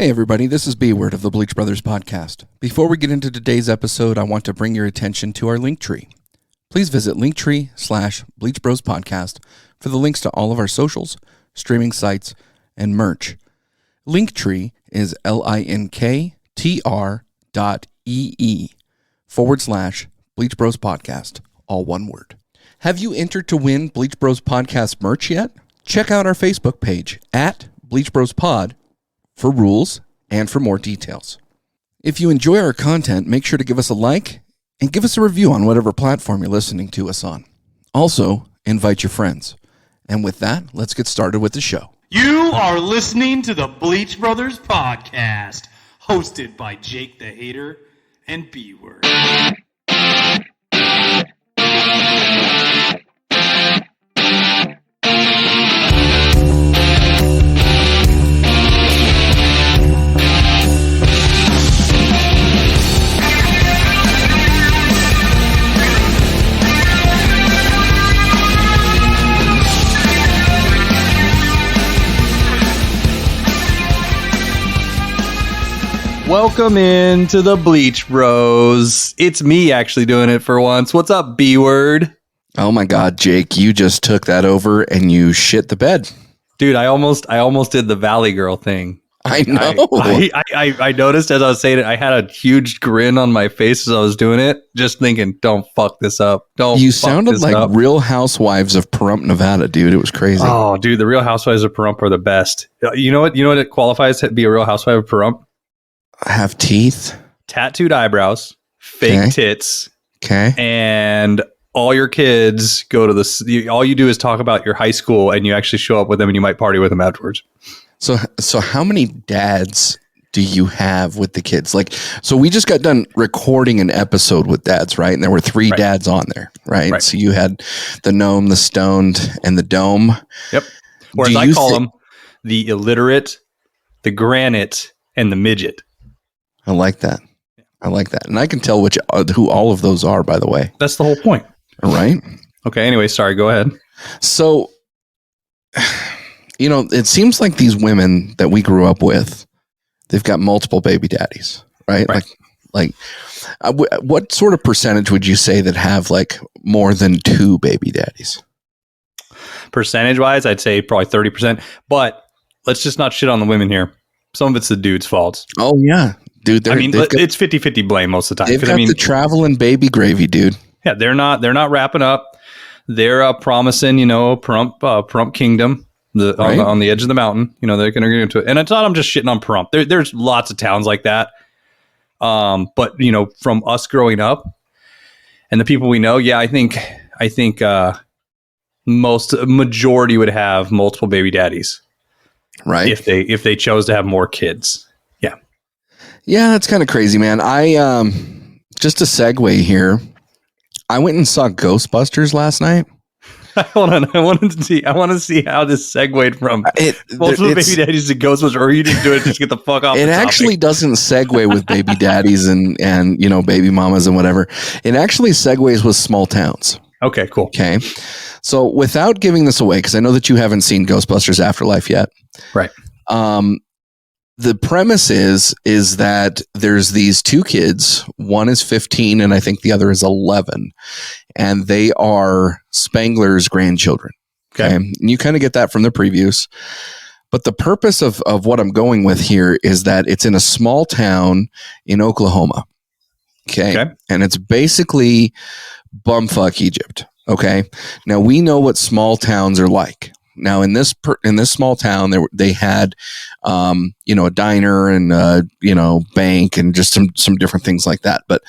Hey everybody, this is B-Word of the Bleach Brothers podcast. Before we get into today's episode, I want to bring your attention to our Linktree. Please visit Linktree/Bleach Bros podcast for the links to all of our socials, streaming sites, and merch. Linktree is linktr.ee/Bleach Bros podcast, all one word. Have you entered to win Bleach Bros podcast merch yet? Check out our Facebook page at Bleach Bros Pod for rules and for more details. If you enjoy our content, make sure to give us a like and give us a review on whatever platform you're listening to us on. Also, invite your friends. And with that, let's get started with the show. You are listening to the Bleach Brothers podcast, hosted by Jake the Hater and B-Word. Welcome into the Bleach Bros. It's me actually doing it for once. What's up, B-Word? Oh my God, Jake, you just took that over and you shit the bed. Dude, I almost did the Valley Girl thing. I know. I noticed as I was saying it, I had a huge grin on my face as I was doing it, just thinking, don't fuck this up. You sounded like Real Housewives of Pahrump, Nevada, dude. It was crazy. Oh, dude, the Real Housewives of Pahrump are the best. You know what it qualifies to be a Real Housewife of Pahrump? Have teeth, tattooed eyebrows, fake tits, and all your kids go to this. All you do is talk about your high school, and you actually show up with them, and you might party with them afterwards. So how many dads do you have with the kids? Like, so we just got done recording an episode with dads, right? And there were three dads on there, right? So you had the gnome, the stoned, and the dome. Yep. Or as I call them, the illiterate, the granite, and the midget. I like that. And I can tell who all of those are, by the way. That's the whole point. All right. Okay. Anyway, sorry. Go ahead. So, it seems like these women that we grew up with, they've got multiple baby daddies, right? What sort of percentage would you say that have like more than two baby daddies? Percentage wise, I'd say probably 30%, but let's just not shit on the women here. Some of it's the dude's fault. Oh yeah. Dude, it's 50-50 blame most of the time. They've got the traveling baby gravy, dude. Yeah, they're not wrapping up. They're promising, Pahrump Kingdom on the edge of the mountain. They're going to get into it. And it's not I'm just shitting on Pahrump. There's lots of towns like that. But from us growing up and the people we know, yeah, I think majority would have multiple baby daddies, right? If they chose to have more kids. Yeah, that's kind of crazy, man. I just a segue here. I went and saw Ghostbusters last night. Hold on, I want to see how this segued from multiple baby daddies to Ghostbusters, or you didn't do it just get the fuck off. It actually doesn't segue with baby daddies and baby mamas and whatever. It actually segues with small towns. Okay, cool. Okay, so without giving this away, because I know that you haven't seen Ghostbusters Afterlife yet, right? The premise is that there's these two kids. One is 15 and I think the other is 11. And they are Spangler's grandchildren. Okay. And you kind of get that from the previews. But the purpose of what I'm going with here is that it's in a small town in Oklahoma. Okay. And it's basically bumfuck Egypt. Okay. Now we know what small towns are like. Now in this small town, they had, a diner and bank and just some different things like that. But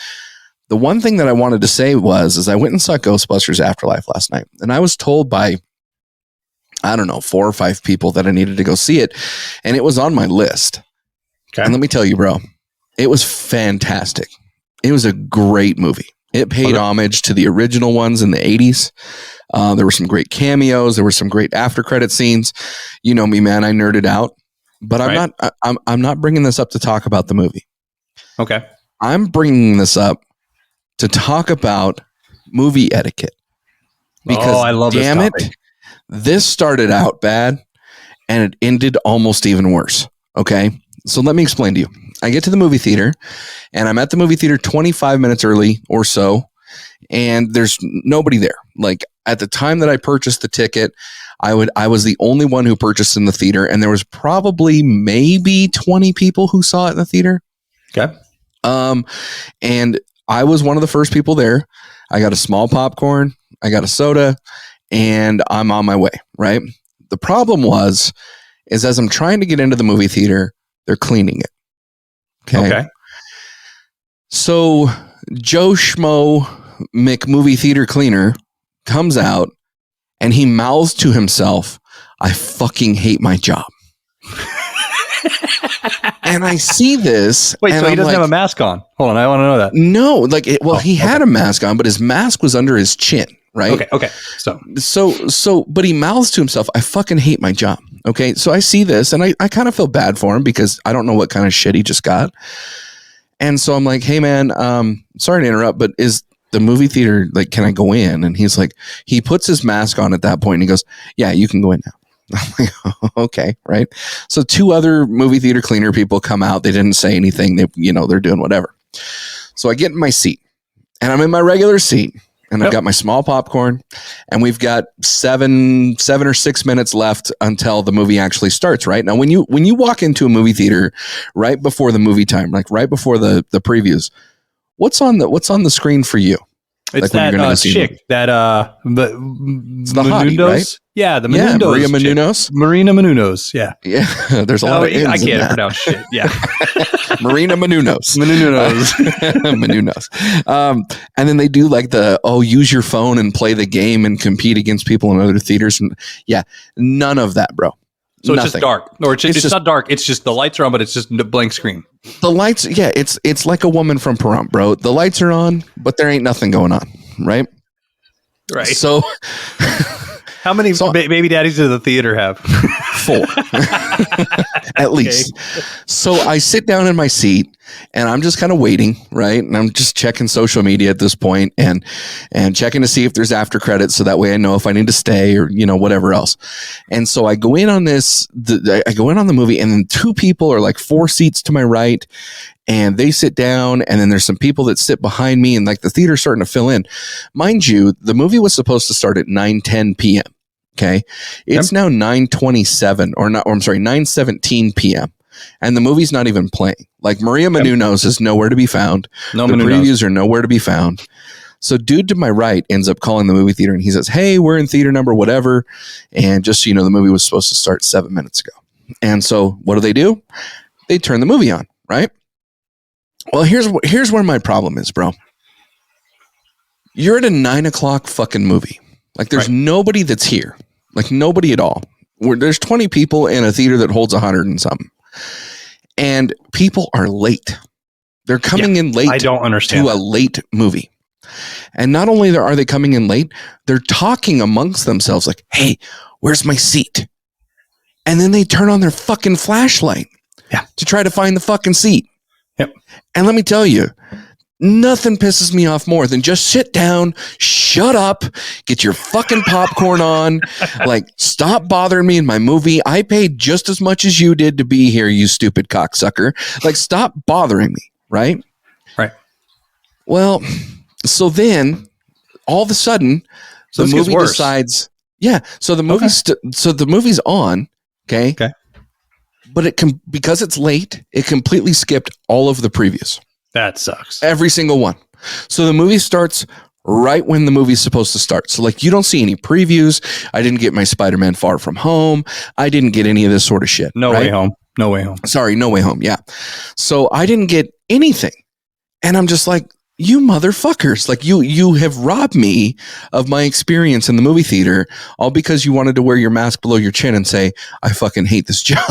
the one thing that I wanted to say is I went and saw Ghostbusters Afterlife last night, and I was told by, I don't know, 4 or 5 people that I needed to go see it, and it was on my list. Okay. And let me tell you, bro, it was fantastic. It was a great movie. It paid homage to the original ones in the 80s. There were some great cameos. There were some great after credit scenes. You know me, man. I nerded out, but I'm not bringing this up to talk about the movie. Okay. I'm bringing this up to talk about movie etiquette. Because I love damn this it, this started out bad and it ended almost even worse. Okay. So let me explain to you. I get to the movie theater, and I'm at the movie theater 25 minutes early or so, and there's nobody there. Like at the time that I purchased the ticket, I was the only one who purchased in the theater, and there was probably maybe 20 people who saw it in the theater. Okay. And I was one of the first people there. I got a small popcorn, I got a soda, and I'm on my way, right? The problem is as I'm trying to get into the movie theater, they're cleaning it. Okay. So Joe Schmo McMovie Theater Cleaner comes out and he mouths to himself, "I fucking hate my job." And I see this. Wait, so he doesn't have a mask on? Hold on, I want to know that. No, he had a mask on, but his mask was under his chin, right? Okay. So, but he mouths to himself, "I fucking hate my job." Okay, so I see this, and I kind of feel bad for him because I don't know what kind of shit he just got. And so I'm like, "Hey, man, sorry to interrupt, but is the movie theater, like, can I go in?" And he's like, he puts his mask on at that point, and he goes, "Yeah, you can go in now." I'm like, okay, right? So 2 other movie theater cleaner people come out. They didn't say anything. They're doing whatever. So I get in my seat, and I'm in my regular seat. And I've got my small popcorn, and we've got 7 or 6 minutes left until the movie actually starts. Right now, when you walk into a movie theater right before the movie time, like right before the previews, what's on the screen for you? It's like that chick, that it's the hottie, right? Yeah, the Menounos. Yeah, Maria Menounos. Marina Menounos. Yeah. Yeah. There's a lot of N's I in can't that. pronounce shit. Yeah. Marina Menounos. Menounos. Menounos. And then they do like use your phone and play the game and compete against people in other theaters. And yeah, none of that, bro. So Nothing. it's just dark. Or it's just not dark. It's just the lights are on, but it's just a blank screen. The lights, yeah, it's like a woman from Pahrump, bro. The lights are on, but there ain't nothing going on, right? Right. So how many baby daddies does the theater have? 4 at least. So I sit down in my seat and I'm just kind of waiting, right? And I'm just checking social media at this point and checking to see if there's after credits, so that way I know if I need to stay or whatever else. And so I go in on I go in on the movie, and then 2 people are like 4 seats to my right, and they sit down, and then there's some people that sit behind me, and like the theater's starting to fill in. Mind you, the movie was supposed to start at 9:10 p.m. Okay. It's now 9:27 or 9:17 p.m. And the movie's not even playing. Like Maria Menounos is nowhere to be found. The previews are nowhere to be found. So dude to my right ends up calling the movie theater, and he says, "Hey, we're in theater number whatever. And just so you know, the movie was supposed to start 7 minutes ago." And so what do? They turn the movie on, right? Well, here's where my problem is, bro. You're at a 9 o'clock fucking movie. Like there's nobody that's here. Like nobody at all. There's 20 people in a theater that holds 100 and something. And people are late. They're coming in late. I don't understand to a late movie. And not only are they coming in late, they're talking amongst themselves like, "Hey, where's my seat?" And then they turn on their fucking flashlight to try to find the fucking seat. Yep. And let me tell you, nothing pisses me off more than just sit down, shut up, get your fucking popcorn on, like stop bothering me in my movie. I paid just as much as you did to be here, you stupid cocksucker. Like stop bothering me, right? Right. Well, so then all of a sudden the movie decides, so the movie's the movie's on, okay? But because it's late, it completely skipped all of the previews. That sucks. Every single one. So the movie starts right when the movie's supposed to start. So like you don't see any previews. I didn't get my Spider-Man Far From Home. I didn't get any of this sort of shit. No Way Home. No Way Home. Sorry, No Way Home. Yeah. So I didn't get anything. And I'm just like, you motherfuckers, like you have robbed me of my experience in the movie theater, all because you wanted to wear your mask below your chin and say, "I fucking hate this job."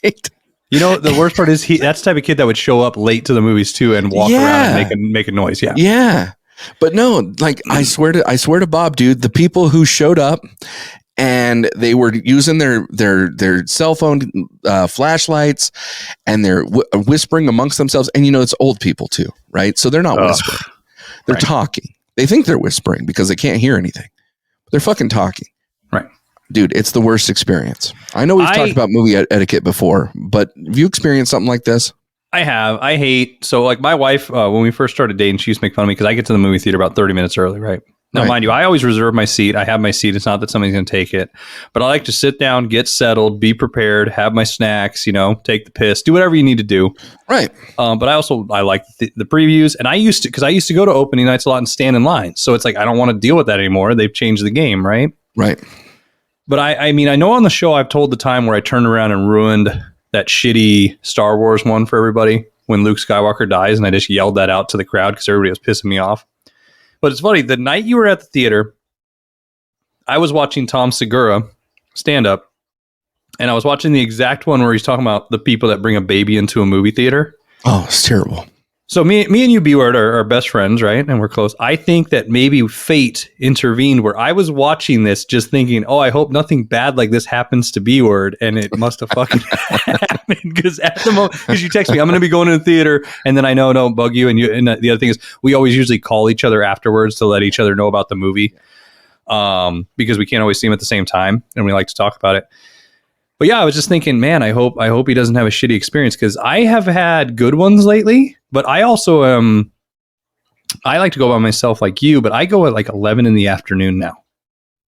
Right? You know, the worst part is that's the type of kid that would show up late to the movies too and walk around and make a noise. Yeah. Yeah. But no, like I swear to Bob, dude, the people who showed up and they were using their cell phone flashlights, and they're whispering amongst themselves. And it's old people too, right? So they're not whispering; they're talking. They think they're whispering because they can't hear anything. They're fucking talking. Right. Dude, it's the worst experience. I know we've talked about movie etiquette before, but have you experienced something like this? I have. I hate. So like my wife, when we first started dating, she used to make fun of me because I get to the movie theater about 30 minutes early, right? Now, mind you, I always reserve my seat. I have my seat. It's not that somebody's going to take it. But I like to sit down, get settled, be prepared, have my snacks, take the piss, do whatever you need to do. Right. But I like the previews. And I used to go to opening nights a lot and stand in line. So it's like, I don't want to deal with that anymore. They've changed the game, right? Right. But I mean, I know on the show I've told the time where I turned around and ruined that shitty Star Wars one for everybody when Luke Skywalker dies. And I just yelled that out to the crowd because everybody was pissing me off. But it's funny, the night you were at the theater, I was watching Tom Segura stand up, and I was watching the exact one where he's talking about the people that bring a baby into a movie theater. Oh, it's terrible. So me and you, B-Word, are best friends, right? And we're close. I think that maybe fate intervened where I was watching this just thinking, oh, I hope nothing bad like this happens to B-Word. And it must have fucking happened. Because at the moment, because you text me, I'm going to be going to the theater. And then I know, don't bug you. And the other thing is we always usually call each other afterwards to let each other know about the movie. Because we can't always see them at the same time. And we like to talk about it. But yeah, I was just thinking, man, I hope he doesn't have a shitty experience because I have had good ones lately. But I also I like to go by myself like you, but I go at like 11 in the afternoon now.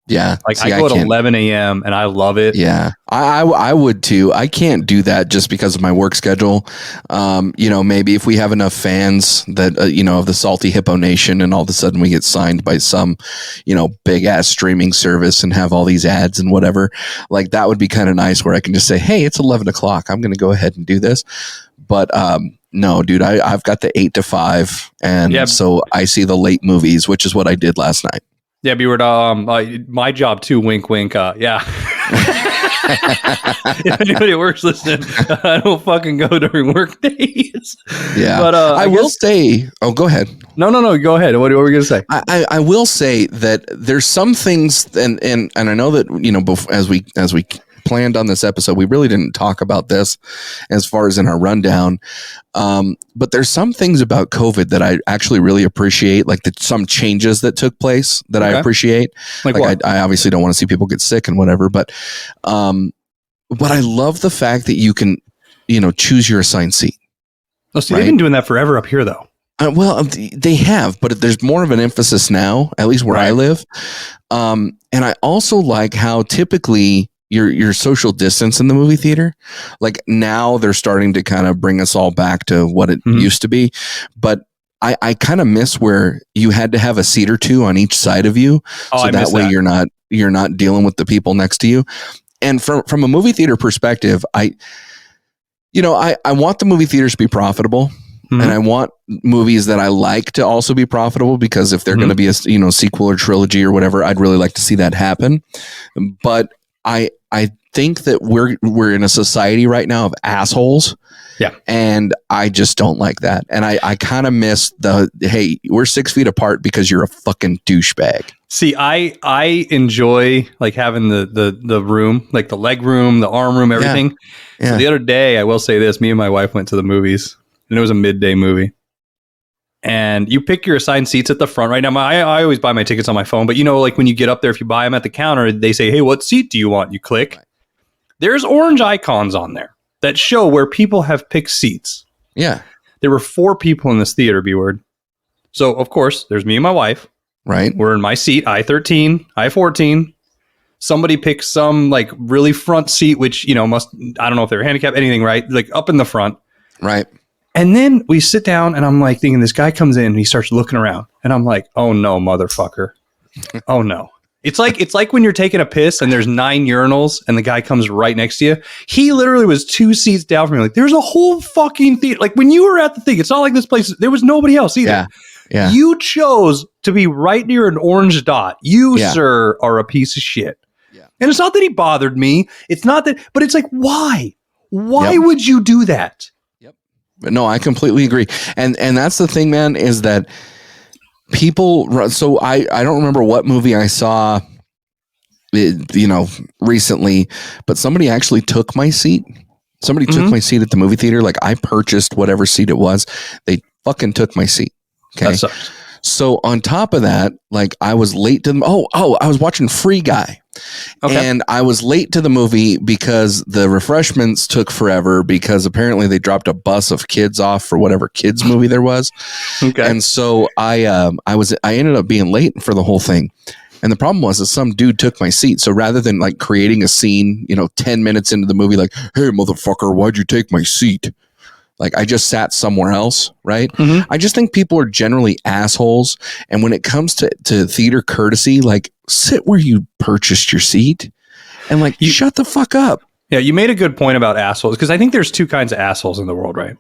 Yeah. Like I go at 11 a.m. and I love it. Yeah, I would too. I can't do that just because of my work schedule. Maybe if we have enough fans that, of the Salty Hippo Nation and all of a sudden we get signed by some, big ass streaming service and have all these ads and whatever, like that would be kind of nice where I can just say, hey, it's 11 o'clock. I'm going to go ahead and do this. But, no, dude, I've got the 8 to 5. And so I see the late movies, which is what I did last night. Yeah, B-Word, my job too, wink, wink, yeah. If anybody works listening, I don't fucking go during work days. Yeah, but I will say, oh, go ahead. No, go ahead. What were we going to say? I will say that there's some things, and I know that, as we planned on this episode, we really didn't talk about this as far as in our rundown. But there's some things about COVID that I actually really appreciate, like some changes that took place that I appreciate. Like I obviously don't want to see people get sick and whatever, but I love the fact that you can, choose your assigned seat. Oh, see, they've been doing that forever up here, though. Well, they have, but there's more of an emphasis now, at least where I live. And I also like how typically your social distance in the movie theater, like now they're starting to kind of bring us all back to what it used to be. But I kind of miss where you had to have a seat or two on each side of you. So that way you're not dealing with the people next to you. And from a movie theater perspective, I want the movie theaters to be profitable. And I want movies that I like to also be profitable, because if they're going to be a sequel or trilogy or whatever, I'd really like to see that happen. But I think that we're in a society right now of assholes. Yeah. And I just don't like that. And I kind of miss hey, we're 6 feet apart because you're a fucking douchebag. See, I enjoy like having the room, like the leg room, the arm room, everything. Yeah. So the other day, I will say this, me and my wife went to the movies, and it was a midday movie. And you pick your assigned seats at the front. Right now, I always buy my tickets on my phone. But, like when you get up there, if you buy them at the counter, they say, hey, what seat do you want? You click. There's orange icons on there that show where people have picked seats. Yeah. There were 4 people in this theater, B-Word. So, of course, there's me and my wife. Right. We're in my seat, I-13, I-14. Somebody picked some, like, really front seat, which, I don't know if they're handicapped, anything, right? Like, up in the front. Right. And then we sit down, and I'm like thinking, this guy comes in and he starts looking around, and I'm like, oh no, motherfucker. Oh no. It's like when you're taking a piss and there's 9 urinals and the guy comes right next to you. He literally was 2 seats down from me. Like, there's a whole fucking theater. Like, when you were at the thing, it's not like this place, there was nobody else either. Yeah. Yeah. You chose to be right near an orange dot. You, sir, are a piece of shit. Yeah. And it's not that he bothered me. It's not that, but it's like, why? Why would you do that? No, I completely agree. And that's the thing, man, is that people, so I don't remember what movie I saw, recently, but somebody actually took my seat. Somebody took my seat at the movie theater. Like, I purchased whatever seat it was. They fucking took my seat. Okay. That sucks. So on top of that, like I was late to I was watching Free Guy. Okay. And I was late to the movie because the refreshments took forever because apparently they dropped a bus of kids off for whatever kids movie there was. Okay. And so I ended up being late for the whole thing. And the problem was that some dude took my seat. So rather than like creating a scene, 10 minutes into the movie, like, hey, motherfucker, why'd you take my seat? Like I just sat somewhere else, right? Mm-hmm. I just think people are generally assholes. And when it comes to theater courtesy, like sit where you purchased your seat and like you shut the fuck up. Yeah, you made a good point about assholes because I think there's two kinds of assholes in the world, right?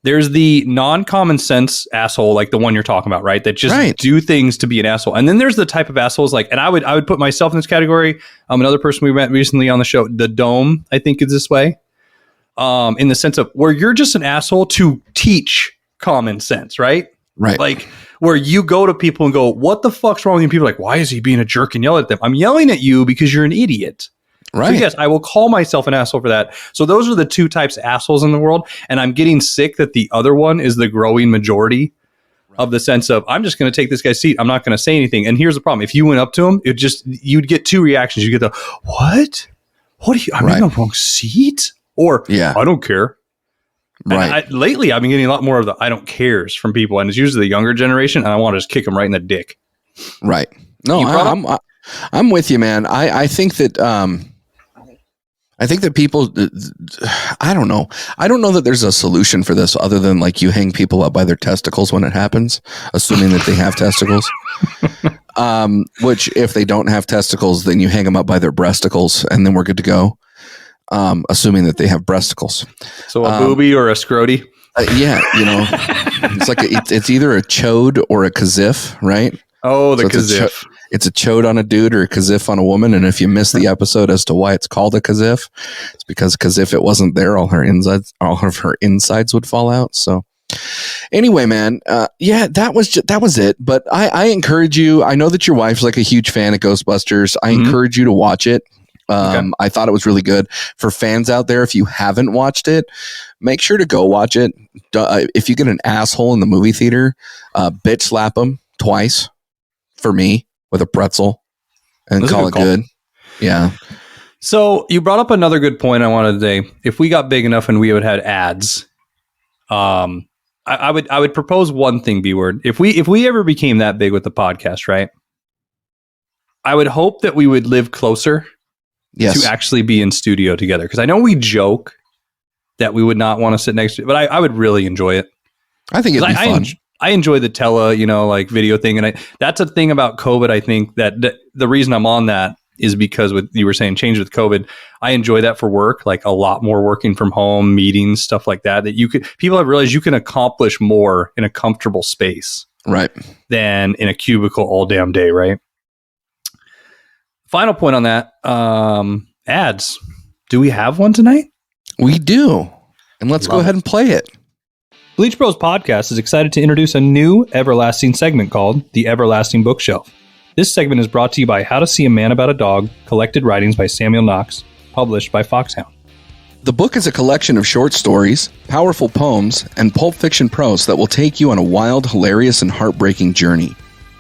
There's the non-common sense asshole, like the one you're talking about, right? That just do things to be an asshole. And then there's the type of assholes like, and I would put myself in this category. Another person we met recently on the show, the Dome, I think is this way. In the sense of where you're just an asshole to teach common sense, right? Right. Like where you go to people and go, what the fuck's wrong with you? People are like, why is he being a jerk and yell at them? I'm yelling at you because you're an idiot. Right. So yes, I will call myself an asshole for that. So those are the two types of assholes in the world. And I'm getting sick that the other one is the growing majority of the sense of, I'm just going to take this guy's seat. I'm not going to say anything. And here's the problem. If you went up to him, you'd get two reactions. You get the, what? What are you, I'm in the wrong seat? Or, I don't care. Right. Lately, I've been getting a lot more of the I don't cares from people. And it's usually the younger generation. And I want to just kick them right in the dick. Right. No, I'm with you, man. I think that people, I don't know. I don't know that there's a solution for this other than like you hang people up by their testicles when it happens, assuming that they have testicles. Which if they don't have testicles, then you hang them up by their breasticles and then we're good to go. Assuming that they have breasticles. So a boobie or a scroty? Yeah, it's like it's either a chode or a kazif, right? Oh, the kazif. It's a chode on a dude or a kazif on a woman. And if you miss the episode as to why it's called a kazif, it's because if it wasn't there, all of her insides would fall out. So anyway, man, that was it. But I encourage you. I know that your wife's like a huge fan of Ghostbusters. I encourage you to watch it. Okay. I thought it was really good. For fans out there, if you haven't watched it, make sure to go watch it. If you get an asshole in the movie theater, bitch slap him twice for me with a pretzel and call it good. Yeah. So you brought up another good point I wanted to say. If we got big enough and we would had ads, I would propose one thing, B-word. If we ever became that big with the podcast, right? I would hope that we would live closer. Yes. To actually be in studio together. Because I know we joke that we would not want to sit next to it, but I would really enjoy it. I think it'd be fun. I enjoy the video thing. And that's a thing about COVID. I think that the reason I'm on that is because what you were saying, change with COVID. I enjoy that for work, like a lot more working from home, meetings, stuff like that. People have realized you can accomplish more in a comfortable space. Right. Than in a cubicle all damn day, right? Final point on that, ads. Do we have one tonight? We do. And let's go ahead and play it. Bleach Bros Podcast is excited to introduce a new everlasting segment called The Everlasting Bookshelf. This segment is brought to you by How to See a Man About a Dog, collected writings by Samuel Knox, published by FoxHound. The book is a collection of short stories, powerful poems, and pulp fiction prose that will take you on a wild, hilarious, and heartbreaking journey.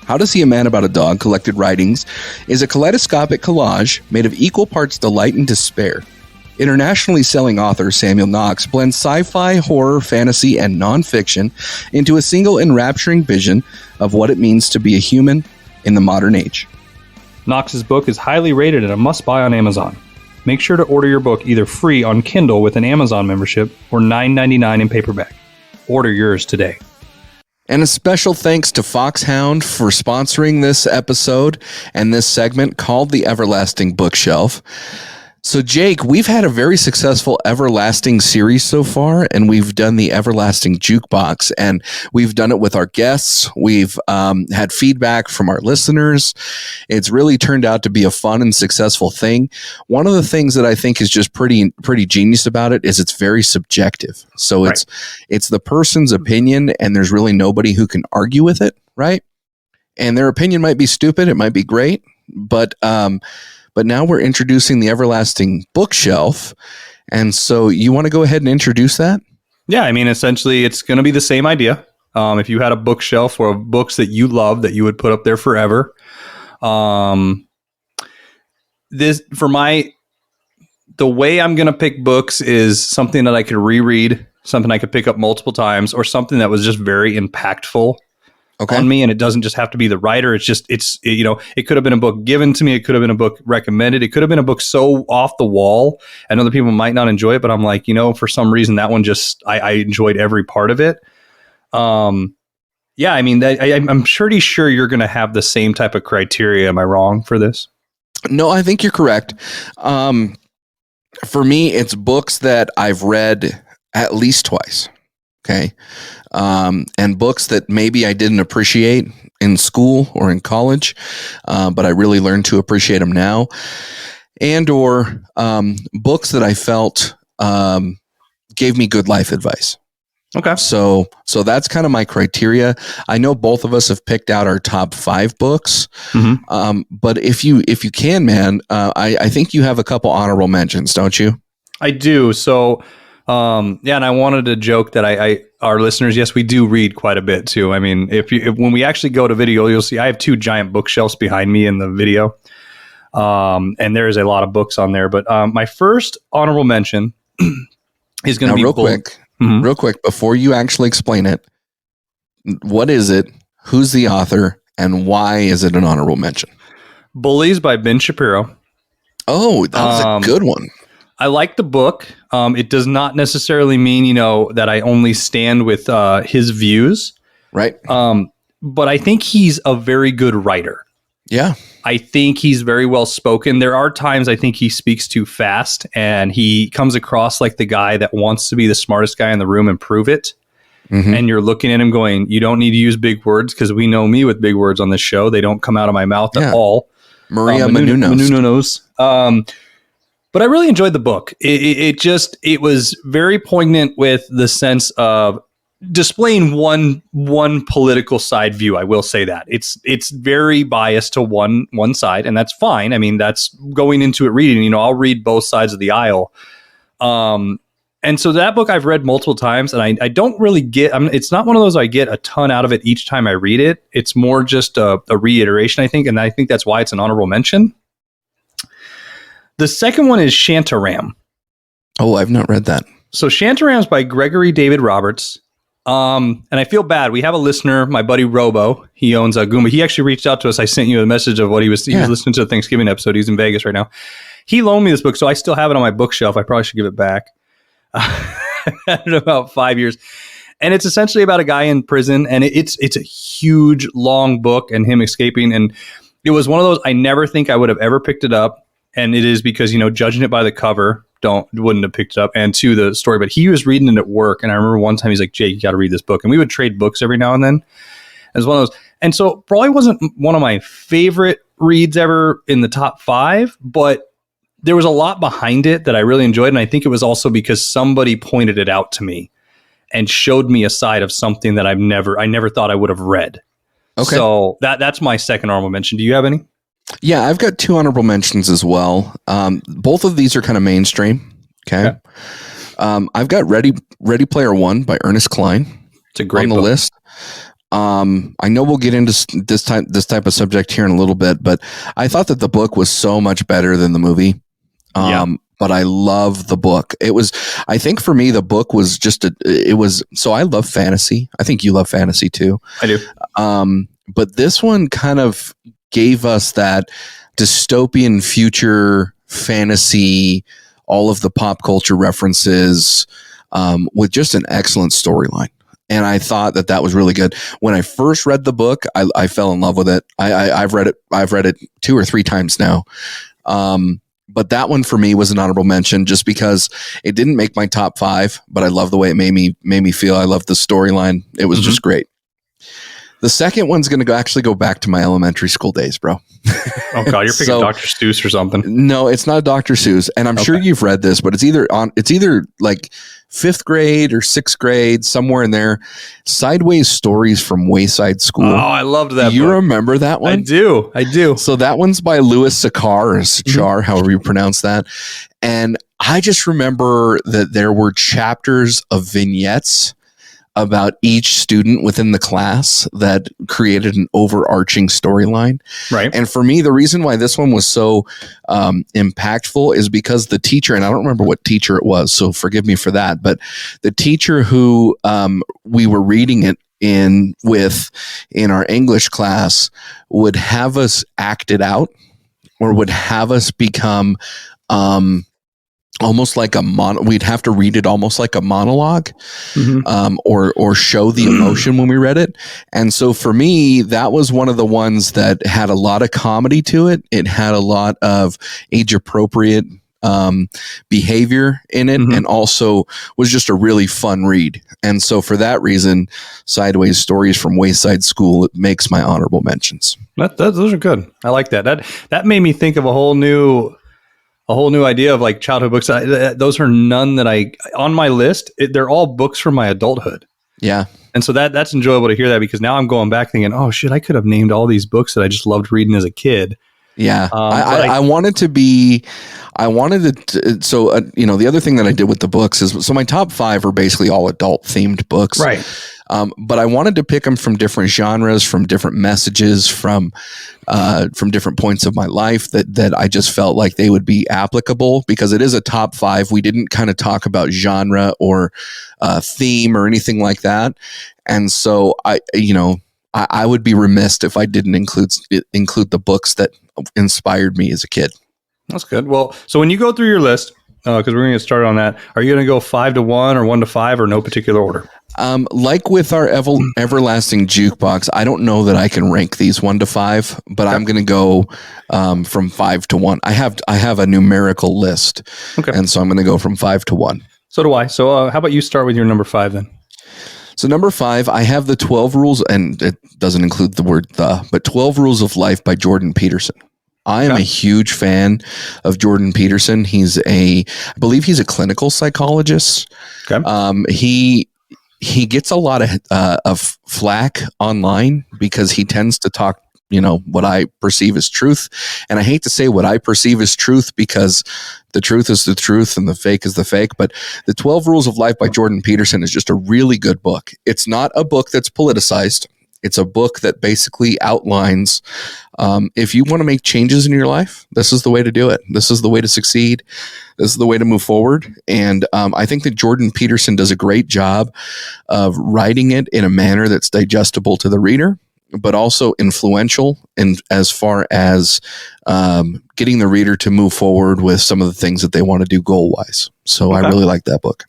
How to See a Man About a Dog, collected writings, is a kaleidoscopic collage made of equal parts delight and despair. Internationally selling author Samuel Knox blends sci-fi, horror, fantasy, and nonfiction into a single enrapturing vision of what it means to be a human in the modern age. Knox's book is highly rated and a must-buy on Amazon. Make sure to order your book either free on Kindle with an Amazon membership or $9.99 in paperback. Order yours today. And a special thanks to FoxHound for sponsoring this episode and this segment called The Everlasting Bookshelf. So, Jake, we've had a very successful Everlasting series so far, and we've done the Everlasting Jukebox, and we've done it with our guests. We've had feedback from our listeners. It's really turned out to be a fun and successful thing. One of the things that I think is just pretty genius about it is it's very subjective. So it's the person's opinion, and there's really nobody who can argue with it, right? And their opinion might be stupid, it might be great, but now we're introducing the Everlasting Bookshelf. And so you want to go ahead and introduce that? Yeah, I mean, essentially, it's going to be the same idea. If you had a bookshelf or books that you love that you would put up there forever. The way I'm going to pick books is something that I could reread, something I could pick up multiple times, or something that was just very impactful on me. And it doesn't just have to be the writer. It could have been a book given to me. It could have been a book recommended. It could have been a book so off the wall and other people might not enjoy it, but I'm like, for some reason that one I enjoyed every part of it. I'm pretty sure you're going to have the same type of criteria. Am I wrong for this? No, I think you're correct. For me, it's books that I've read at least twice. Okay. And books that maybe I didn't appreciate in school or in college, but I really learned to appreciate them now. Or books that I felt gave me good life advice. Okay. So that's kind of my criteria. I know both of us have picked out our top 5 books. Mm-hmm. But if you can, man, I think you have a couple honorable mentions, don't you? I do. So, and I wanted to joke that our listeners, yes, we do read quite a bit too. I mean, if when we actually go to video, you'll see I have 2 giant bookshelves behind me in the video. And there is a lot of books on there, but my first honorable mention is going to be real quick. Mm-hmm. Real quick, before you actually explain it, what is it? Who's the author? And why is it an honorable mention? Bullies by Ben Shapiro. Oh, that was a good one. I like the book. It does not necessarily mean, that I only stand with his views. Right. But I think he's a very good writer. Yeah. I think he's very well spoken. There are times I think he speaks too fast and he comes across like the guy that wants to be the smartest guy in the room and prove it. Mm-hmm. And you're looking at him going, you don't need to use big words because we know me with big words on this show. They don't come out of my mouth at all. Maria Menounos. But I really enjoyed the book. It was very poignant with the sense of displaying one political side view. I will say that it's very biased to one side, and that's fine. I mean, that's going into it reading. I'll read both sides of the aisle. And so that book I've read multiple times, and I don't really get. It's not one of those I get a ton out of it each time I read it. It's more just a reiteration, I think, and I think that's why it's an honorable mention. The second one is Shantaram. Oh, I've not read that. So Shantaram's by Gregory David Roberts. And I feel bad. We have a listener, my buddy Robo. He owns a Goomba. He actually reached out to us. I sent you a message of what he was listening to the Thanksgiving episode. He's in Vegas right now. He loaned me this book, so I still have it on my bookshelf. I probably should give it back. I've had it about 5 years. And it's essentially about a guy in prison, and it's a huge, long book and him escaping. And it was one of those, I never think I would have ever picked it up. And it is because, judging it by the cover, wouldn't have picked it up, and to the story. But he was reading it at work, and I remember one time he's like, Jake, you got to read this book. And we would trade books every now and then. It was one of those. And so probably wasn't one of my favorite reads ever in the top 5, but there was a lot behind it that I really enjoyed. And I think it was also because somebody pointed it out to me and showed me a side of something that I never thought I would have read. Okay. So that's my second honorable mention. Do you have any? Yeah, I've got 2 honorable mentions as well. Both of these are kind of mainstream. Okay. I've got Ready Player One by Ernest Cline. It's a great on the book. list. I know we'll get into this type of subject here in a little bit, but I thought that the book was so much better than the movie. But I love the book. I think for me, the book was so I love fantasy. I think you love fantasy too. I do. But this one kind of gave us that dystopian future fantasy, all of the pop culture references, with just an excellent storyline. And I thought that was really good. When I first read the book, I fell in love with it. I've read it 2 or 3 times now. But that one for me was an honorable mention just because it didn't make my top 5, but I love the way it made me feel. I love the storyline. It was just great. The second one's going to actually go back to my elementary school days, bro. Oh God, you're picking Dr. Seuss or something. No, it's not Dr. Seuss, and I'm sure you've read this, but it's either like 5th grade or 6th grade, somewhere in there. Sideways Stories from Wayside School. Oh, I loved that. You remember that one? I do. So that one's by Louis Sakar, or Sakar, however you pronounce that. And I just remember that there were chapters of vignettes about each student within the class that created an overarching storyline. Right. And for me, the reason why this one was so impactful is because the teacher, and I don't remember what teacher it was, so forgive me for that, but the teacher who we were reading it in our English class would have us act it out, or would have us become almost like we'd have to read it almost like a monologue, or show the emotion when we read it. And so for me, that was one of the ones that had a lot of comedy to it. It had a lot of age appropriate behavior in it, and also was just a really fun read. And so for that reason, Sideways Stories from Wayside School, it makes my honorable mentions. Those are good. I like that. That made me think of a whole new idea of like childhood books. Those are none that on my list. They're all books from my adulthood. Yeah. And so that's enjoyable to hear that, because now I'm going back thinking, oh shit, I could have named all these books that I just loved reading as a kid. Yeah. I wanted to be, the other thing that I did with the books is, so my top 5 are basically all adult themed books. Right. But I wanted to pick them from different genres, from different messages, from different points of my life that I just felt like they would be applicable, because it is a top 5. We didn't kind of talk about genre or theme or anything like that. And so I would be remiss if I didn't include the books that inspired me as a kid. That's good. Well, so when you go through your list, because we're going to get started on that, are you going to go 5 to 1 or 1 to 5 or no particular order? Like with our everlasting jukebox, I don't know that I can rank these 1 to 5, but okay. I'm going to go from 5 to 1. I have a numerical list, okay, and so I'm going to go from 5 to 1. So do I. So how about you start with your number 5 then? So number 5, I have the 12 rules, and it doesn't include the word "the," but 12 Rules of Life by Jordan Peterson. I am a huge fan of Jordan Peterson. I believe he's a clinical psychologist. Okay. He gets a lot of flack online because he tends to talk, what I perceive as truth. And I hate to say what I perceive as truth, because the truth is the truth and the fake is the fake. But the 12 Rules of Life by Jordan Peterson is just a really good book. It's not a book that's politicized. It's a book that basically outlines, if you want to make changes in your life, this is the way to do it. This is the way to succeed. This is the way to move forward. And I think that Jordan Peterson does a great job of writing it in a manner that's digestible to the reader, but also influential in as far as getting the reader to move forward with some of the things that they want to do goal-wise. So okay. I really like that book.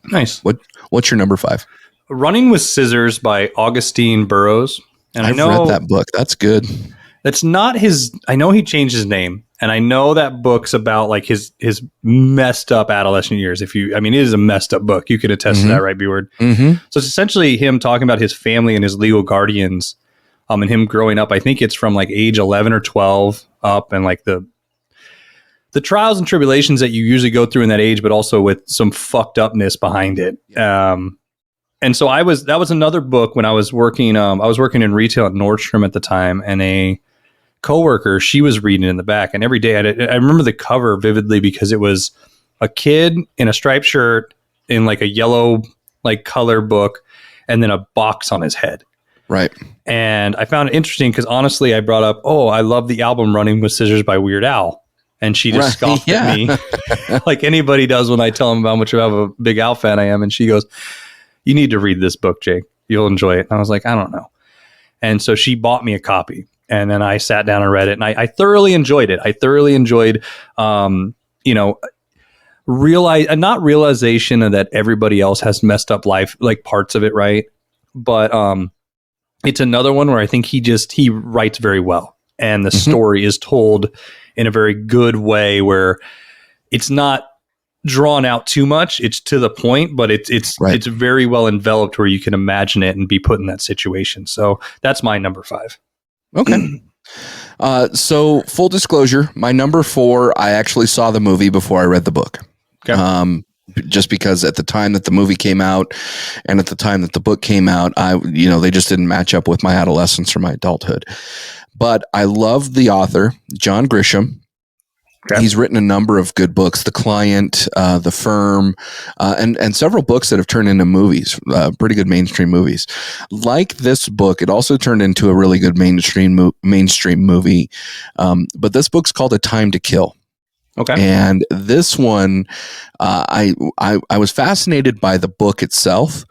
Nice. What's your number 5? Running with Scissors by Augustine Burroughs. And I've read that book. That's good. That's not his. I know he changed his name, and I know that book's about like his messed up adolescent years. It is a messed up book. You could attest to that, right, B-Word? Mm-hmm. So it's essentially him talking about his family and his legal guardians, and him growing up. I think it's from like age 11 or 12 up, and like the trials and tribulations that you usually go through in that age, but also with some fucked upness behind it. And so that was another book when I was working in retail at Nordstrom at the time, and a coworker, she was reading in the back, and every day I remember the cover vividly because it was a kid in a striped shirt in like a yellow like color book, and then a box on his head. Right. And I found it interesting because honestly, I brought up, I love the album Running with Scissors by Weird Al. And she just scoffed at me like anybody does when I tell them how much of a big Al fan I am. And she goes, "You need to read this book, Jake. You'll enjoy it." And I was like, I don't know. And so she bought me a copy, and then I sat down and read it, and I thoroughly enjoyed it. I thoroughly enjoyed, not realization that everybody else has messed up life, like parts of it, right? But it's another one where I think he writes very well, and the story is told in a very good way where it's not drawn out too much. It's to the point, but it's very well enveloped where you can imagine it and be put in that situation. So that's my number 5. Okay. So full disclosure, my number 4, I actually saw the movie before I read the book. Okay. Just because at the time that the movie came out and at the time that the book came out, they just didn't match up with my adolescence or my adulthood. But I love the author, John Grisham. Okay. He's written a number of good books, The Client, The Firm, and several books that have turned into movies, pretty good mainstream movies. Like this book, it also turned into a really good mainstream movie. But this book's called A Time to Kill. Okay. And this one, I was fascinated by the book itself,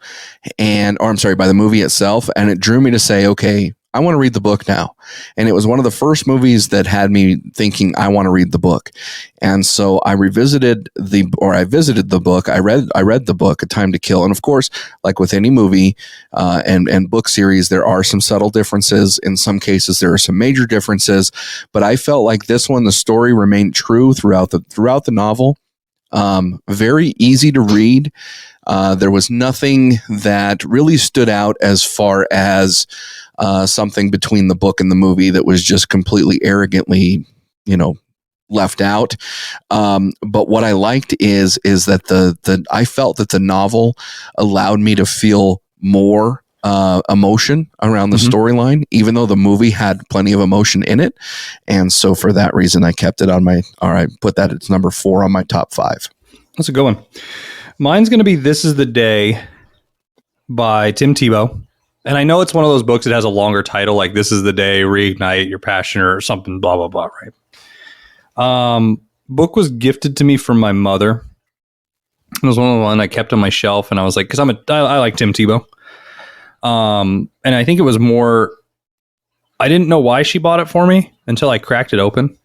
by the movie itself, and it drew me to say, okay, I want to read the book now. And it was one of the first movies that had me thinking I want to read the book. And so I visited the book. I read the book, A Time to Kill. And of course, like with any movie and book series, there are some subtle differences. In some cases, there are some major differences. But I felt like this one, the story remained true throughout the novel. Very easy to read. There was nothing that really stood out as far as something between the book and the movie that was just completely arrogantly, left out. But what I liked is that I felt that the novel allowed me to feel more emotion around the storyline, even though the movie had plenty of emotion in it. And so for that reason, I kept it I put that at number 4 on my top 5. That's a good one. Mine's going to be This Is the Day by Tim Tebow. And I know it's one of those books that has a longer title, like This Is the Day, Reignite Your Passion or something, blah, blah, blah, right? Book was gifted to me from my mother. It was one of the ones I kept on my shelf, and I was like, because I like Tim Tebow. And I think it was more, I didn't know why she bought it for me until I cracked it open.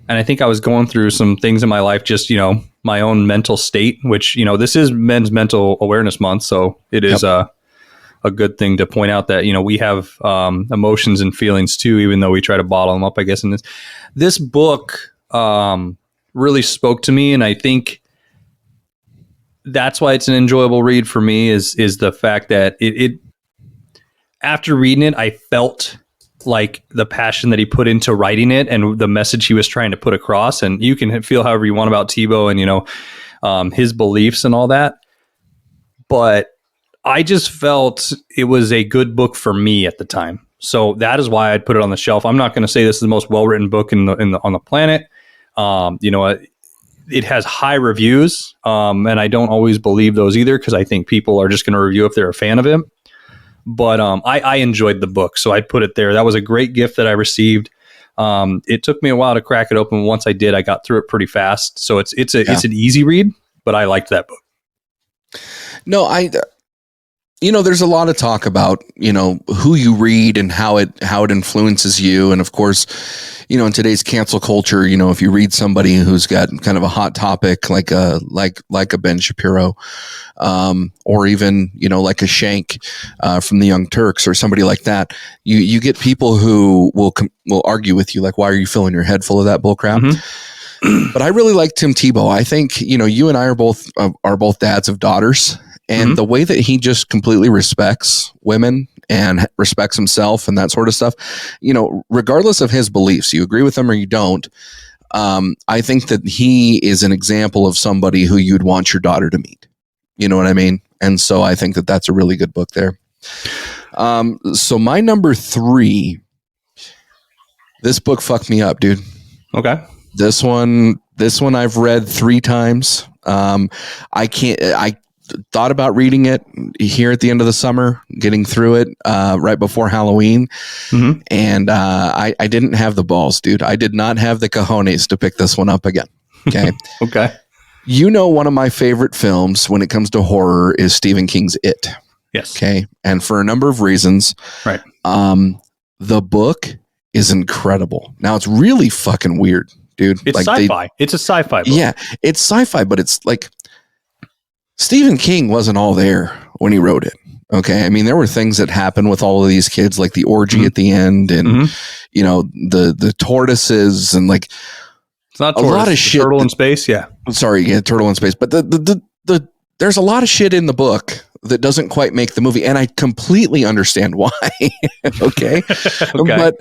And I think I was going through some things in my life, just, my own mental state, which, this is Men's Mental Awareness Month. So it is a good thing to point out that, we have emotions and feelings too, even though we try to bottle them up, I guess. And this book really spoke to me. And I think that's why it's an enjoyable read for me is the fact that it after reading it, I felt like the passion that he put into writing it and the message he was trying to put across. And you can feel however you want about Tebow and, his beliefs and all that. But I just felt it was a good book for me at the time. So that is why I'd put it on the shelf. I'm not going to say this is the most well-written book on the planet. It has high reviews. And I don't always believe those either, because I think people are just going to review if they're a fan of him. But I enjoyed the book, so I put it there. That was a great gift that I received. It took me a while to crack it open. Once I did, I got through it pretty fast. So it's an easy read, but I liked that book. No, there's a lot of talk about, who you read and how it influences you. And of course, in today's cancel culture, if you read somebody who's got kind of a hot topic, like a Ben Shapiro, or even, like a Shank, from the Young Turks or somebody like that, you get people who will argue with you. Like, why are you filling your head full of that bullcrap? Mm-hmm. But I really like Tim Tebow. I think, you and I are both dads of daughters. And the way that he just completely respects women and respects himself and that sort of stuff, regardless of his beliefs, you agree with them or you don't. I think that he is an example of somebody who you'd want your daughter to meet. You know what I mean? And so I think that that's a really good book there. So my number 3, this book fucked me up, dude. Okay. This one I've read 3 times. I thought about reading it here at the end of the summer, getting through it right before Halloween. Mm-hmm. And I didn't have the balls, dude. I did not have the cojones to pick this one up again. Okay. Okay. One of my favorite films when it comes to horror is Stephen King's It. Yes. Okay. And for a number of reasons. Right. The book is incredible. Now it's really fucking weird, dude. It's sci-fi. It's a sci-fi book. Yeah. It's sci-fi, but it's like, Stephen King wasn't all there when he wrote it. Okay. I mean, there were things that happened with all of these kids, like the orgy at the end and, the tortoises and like it's not a lot of shit. Turtle in space. Yeah. Sorry. Yeah. Turtle in space. But there's a lot of shit in the book that doesn't quite make the movie. And I completely understand why. Okay. Okay. But,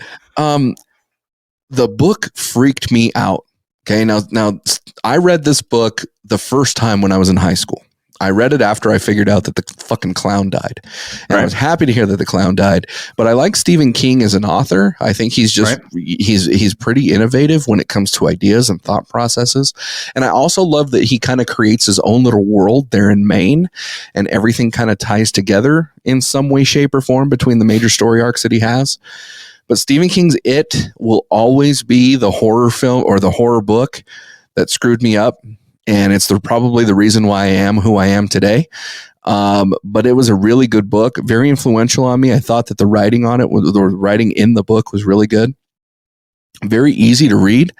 the book freaked me out. Okay. Now I read this book the first time when I was in high school. I read it after I figured out that the fucking clown died. And I was happy to hear that the clown died. But I like Stephen King as an author. I think he's just, he's pretty innovative when it comes to ideas and thought processes. And I also love that he kind of creates his own little world there in Maine, and everything kind of ties together in some way, shape, or form between the major story arcs that he has. But Stephen King's It will always be the horror film or the horror book that screwed me up. And it's probably the reason why I am who I am today. But it was a really good book, very influential on me. I thought that the writing on it, the writing in the book was really good. Very easy to read,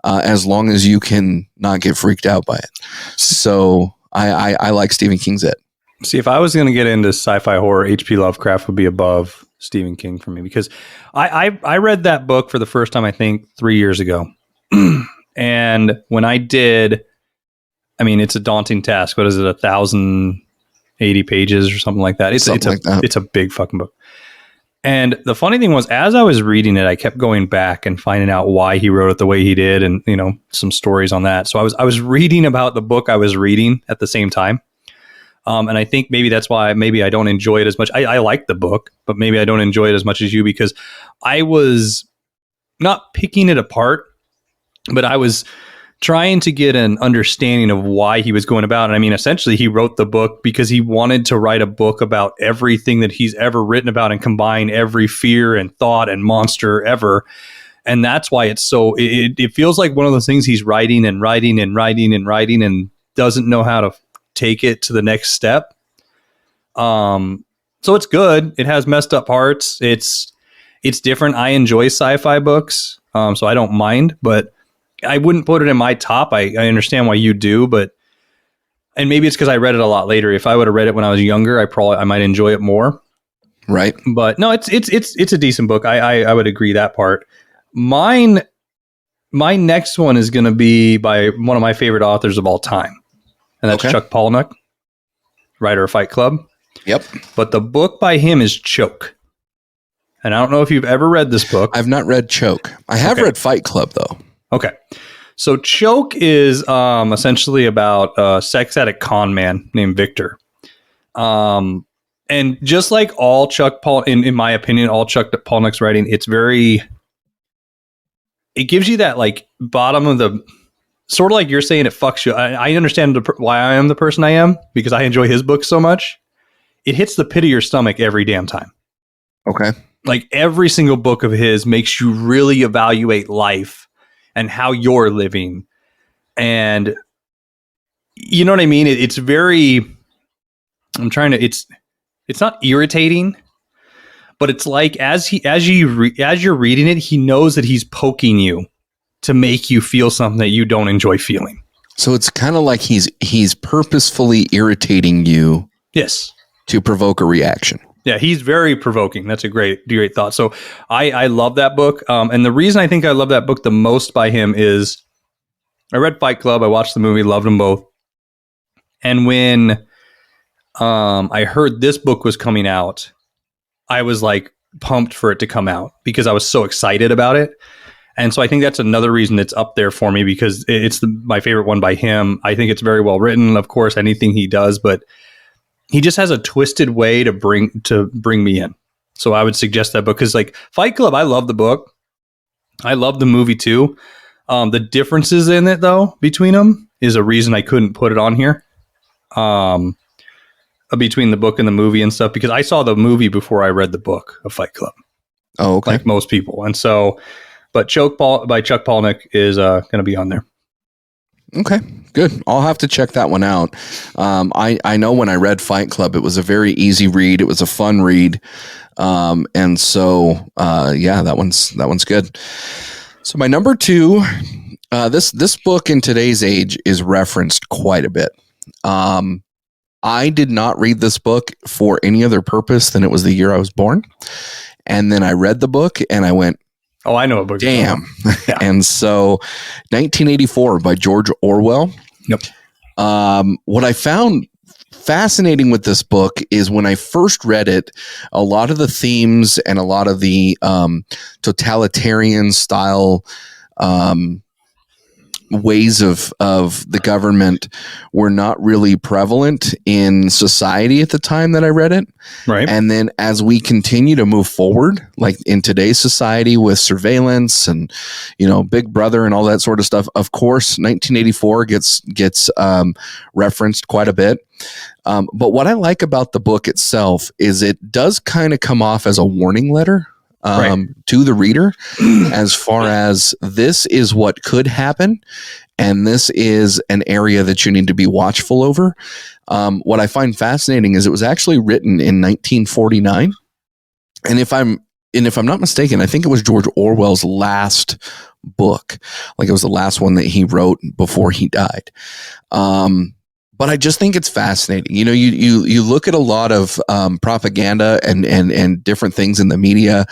as long as you can not get freaked out by it. So I like Stephen King's It. See, if I was going to get into sci-fi horror, H.P. Lovecraft would be above Stephen King for me, because I read that book for the first time, I think 3 years ago. And when I did, I mean, it's a daunting task. What is it? 1,080 pages or something like that. It's a big fucking book. And the funny thing was, as I was reading it, I kept going back and finding out why he wrote it the way he did, and some stories on that. So I was reading about the book I was reading at the same time. And I think maybe that's why maybe I don't enjoy it as much. I like the book, but maybe I don't enjoy it as much as you, because I was not picking it apart, but I was trying to get an understanding of why he was going about. And I mean, essentially, he wrote the book because he wanted to write a book about everything that he's ever written about and combine every fear and thought and monster ever. And that's why it's so, it feels like one of those things he's writing and writing and writing and writing and doesn't know how to take it to the next step. So it's good. It has messed up parts. It's different. I enjoy sci-fi books, so I don't mind, but I wouldn't put it in my top. I understand why you do, and maybe it's because I read it a lot later. If I would have read it when I was younger, I might enjoy it more. Right. But no, it's a decent book. I would agree that part. My next one is going to be by one of my favorite authors of all time, and that's Chuck Palahniuk, writer of Fight Club. Yep. But the book by him is Choke. And I don't know if you've ever read this book. I've not read Choke. I have read Fight Club, though. Okay. So Choke is essentially about a sex addict con man named Victor. And just like all Chuck Paul, in my opinion, all Chuck Palahniuk's writing, it gives you that like bottom of the, sort of like you're saying, it fucks you. I understand why I am the person I am, because I enjoy his books so much. It hits the pit of your stomach every damn time. Okay. Like every single book of his makes you really evaluate life and how you're living. And you know what I mean? It's very, it's not irritating, but it's like, as you're reading it, he knows that he's poking you to make you feel something that you don't enjoy feeling. So it's kind of like he's purposefully irritating you. Yes. To provoke a reaction. Yeah, he's very provoking. That's a great thought. So I love that book. And the reason I think I love that book the most by him is I read Fight Club. I watched the movie, loved them both. And when I heard this book was coming out, I was like pumped for it to come out because I was so excited about it. And so I think that's another reason it's up there for me, because it's my favorite one by him. I think it's very well written, of course, anything he does, but he just has a twisted way to bring me in. So I would suggest that book, because like Fight Club, I love the book. I love the movie too. The differences in it though, between them, is a reason I couldn't put it on here. Between the book and the movie and stuff, because I saw the movie before I read the book of Fight Club. Oh, okay. Like most people. And so, but Choke by Chuck Palahniuk is going to be on there. Okay, good. I'll have to check that one out. I know when I read Fight Club, it was a very easy read. It was a fun read. And so, that one's good. So my number 2, this book in today's age is referenced quite a bit. I did not read this book for any other purpose than it was the year I was born. And then I read the book and I went, oh, I know a book. Damn. Yeah. And so 1984 by George Orwell. Yep. What I found fascinating with this book is when I first read it, a lot of the themes and a lot of the totalitarian style ways of the government were not really prevalent in society at the time that I read it. Right. And then as we continue to move forward, like in today's society with surveillance and, Big Brother and all that sort of stuff, of course, 1984 gets referenced quite a bit. But what I like about the book itself is it does kind of come off as a warning letter to the reader as far as this is what could happen. And this is an area that you need to be watchful over. What I find fascinating is it was actually written in 1949. And if I'm not mistaken, I think it was George Orwell's last book. Like it was the last one that he wrote before he died. But I just think it's fascinating. You look at a lot of propaganda and different things in the media,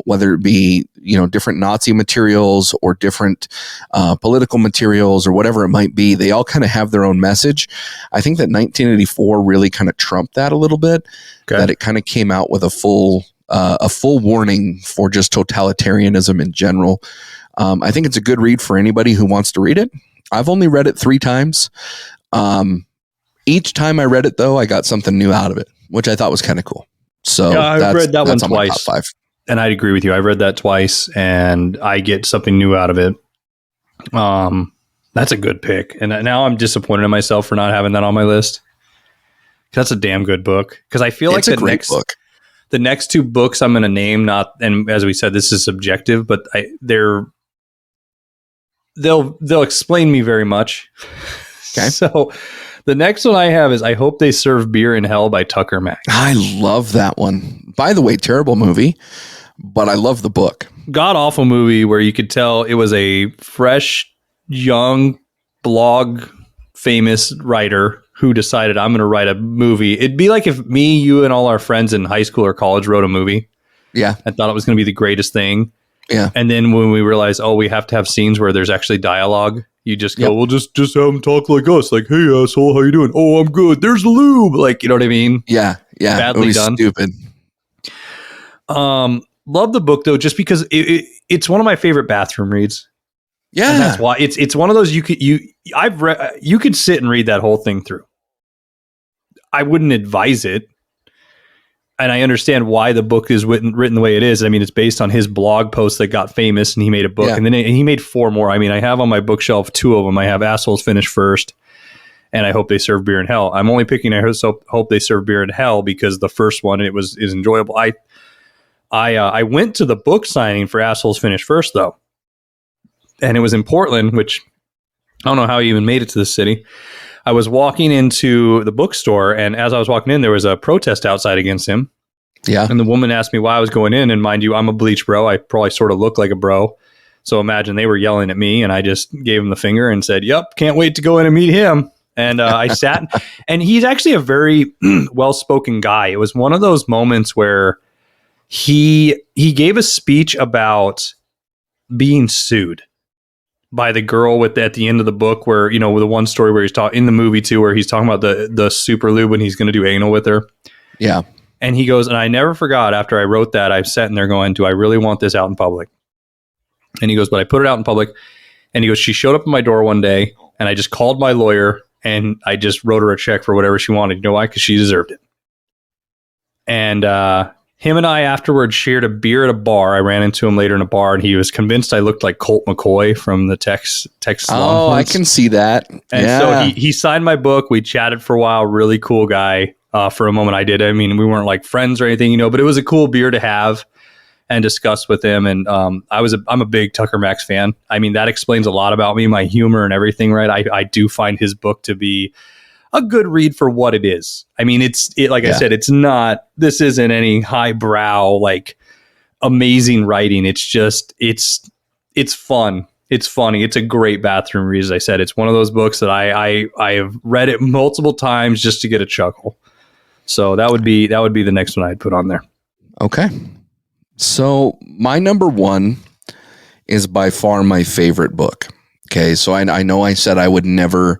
whether it be different Nazi materials or different political materials or whatever it might be. They all kind of have their own message. I think that 1984 really kind of trumped that a little bit. Okay. That it kind of came out with a full warning for just totalitarianism in general. I think it's a good read for anybody who wants to read it. I've only read it 3 times. Each time I read it, though, I got something new out of it, which I thought was kind of cool. So I've read that one on twice, my top 5. And I'd agree with you. I read that twice, and I get something new out of it. That's a good pick, and now I'm disappointed in myself for not having that on my list. That's a damn good book, because I feel like the next 2 books I'm going to name, and as we said, this is subjective, but they'll explain me very much. Okay. So the next one I have is I Hope They Serve Beer in Hell by Tucker Max. I love that one. By the way, terrible movie, but I love the book. God awful movie where you could tell it was a fresh, young, blog famous writer who decided I'm going to write a movie. It'd be like if me, you, and all our friends in high school or college wrote a movie. Yeah. I thought it was going to be the greatest thing. Yeah. And then when we realized, we have to have scenes where there's actually dialogue. You just go, well, just have them talk like us. Like, hey, asshole, how you doing? Oh, I'm good. There's lube. Like, you know what I mean? Yeah. Yeah. Badly done. Stupid. Love the book, though, just because it's one of my favorite bathroom reads. Yeah. And that's why it's one of those you could sit and read that whole thing through. I wouldn't advise it. And I understand why the book is written the way it is. I mean, it's based on his blog post that got famous, and he made a book, and then he made 4 more. I mean, I have on my bookshelf 2 of them. I have Assholes Finish First, and I Hope They Serve Beer in Hell. I'm only picking I Hope They Serve Beer in Hell because the first one is enjoyable. I went to the book signing for Assholes Finish First, though, and it was in Portland, which I don't know how he even made it to the city. I was walking into the bookstore, and as I was walking in, there was a protest outside against him. Yeah. And the woman asked me why I was going in, and mind you, I'm a Bleach bro. I probably sort of look like a bro. So imagine they were yelling at me, and I just gave him the finger and said, yep, can't wait to go in and meet him. And I sat, and he's actually a very well-spoken guy. It was one of those moments where he gave a speech about being sued by the girl at the end of the book where, with the one story where he's talking in the movie too, where he's talking about the super lube when he's going to do anal with her. Yeah. And he goes, and I never forgot after I wrote that, I'm sitting there going, do I really want this out in public? And he goes, but I put it out in public. And he goes, she showed up at my door one day, and I just called my lawyer and I just wrote her a check for whatever she wanted. You know why? Because she deserved it. And, him and I afterwards shared a beer at a bar. I ran into him later in a bar, and he was convinced I looked like Colt McCoy from the Texas Longhorns. I can see that. And so he signed my book. We chatted for a while. Really cool guy. For a moment I did. I mean, we weren't like friends or anything, but it was a cool beer to have and discuss with him. And I'm a big Tucker Max fan. I mean, that explains a lot about me, my humor and everything, right? I do find his book to be a good read for what it is. I mean, I said, this isn't any highbrow, like amazing writing. It's just, it's fun. It's funny. It's a great bathroom read. As I said, it's one of those books that I have read it multiple times just to get a chuckle. So that would be the next one I'd put on there. Okay. So my number 1 is by far my favorite book. Okay. So I know I said I would never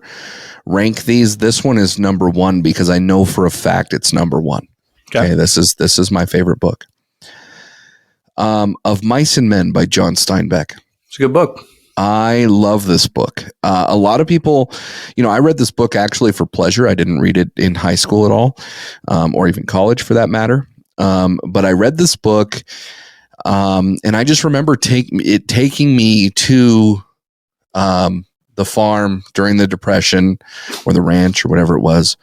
rank these. This one is number 1 because I know for a fact it's number 1. Okay. This is my favorite book. Of Mice and Men by John Steinbeck. It's a good book. I love this book. A lot of people, I read this book actually for pleasure. I didn't read it in high school at all, or even college for that matter. But I read this book, and I just remember taking me to the farm during the Depression, or the ranch, or whatever it was,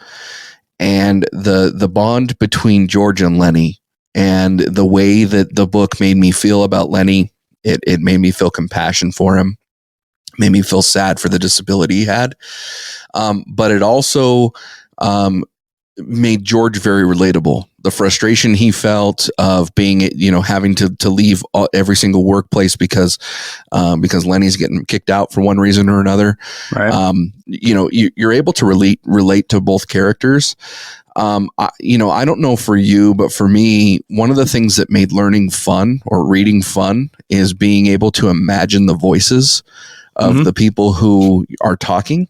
and the bond between George and Lenny, and the way that the book made me feel about Lenny. It made me feel compassion for him, made me feel sad for the disability he had. But it also made George very relatable. The frustration he felt of being, having to leave every single workplace because Lenny's getting kicked out for one reason or another. Right. You're able to relate to both characters. I don't know for you, but for me, one of the things that made learning fun or reading fun is being able to imagine the voices of the people who are talking.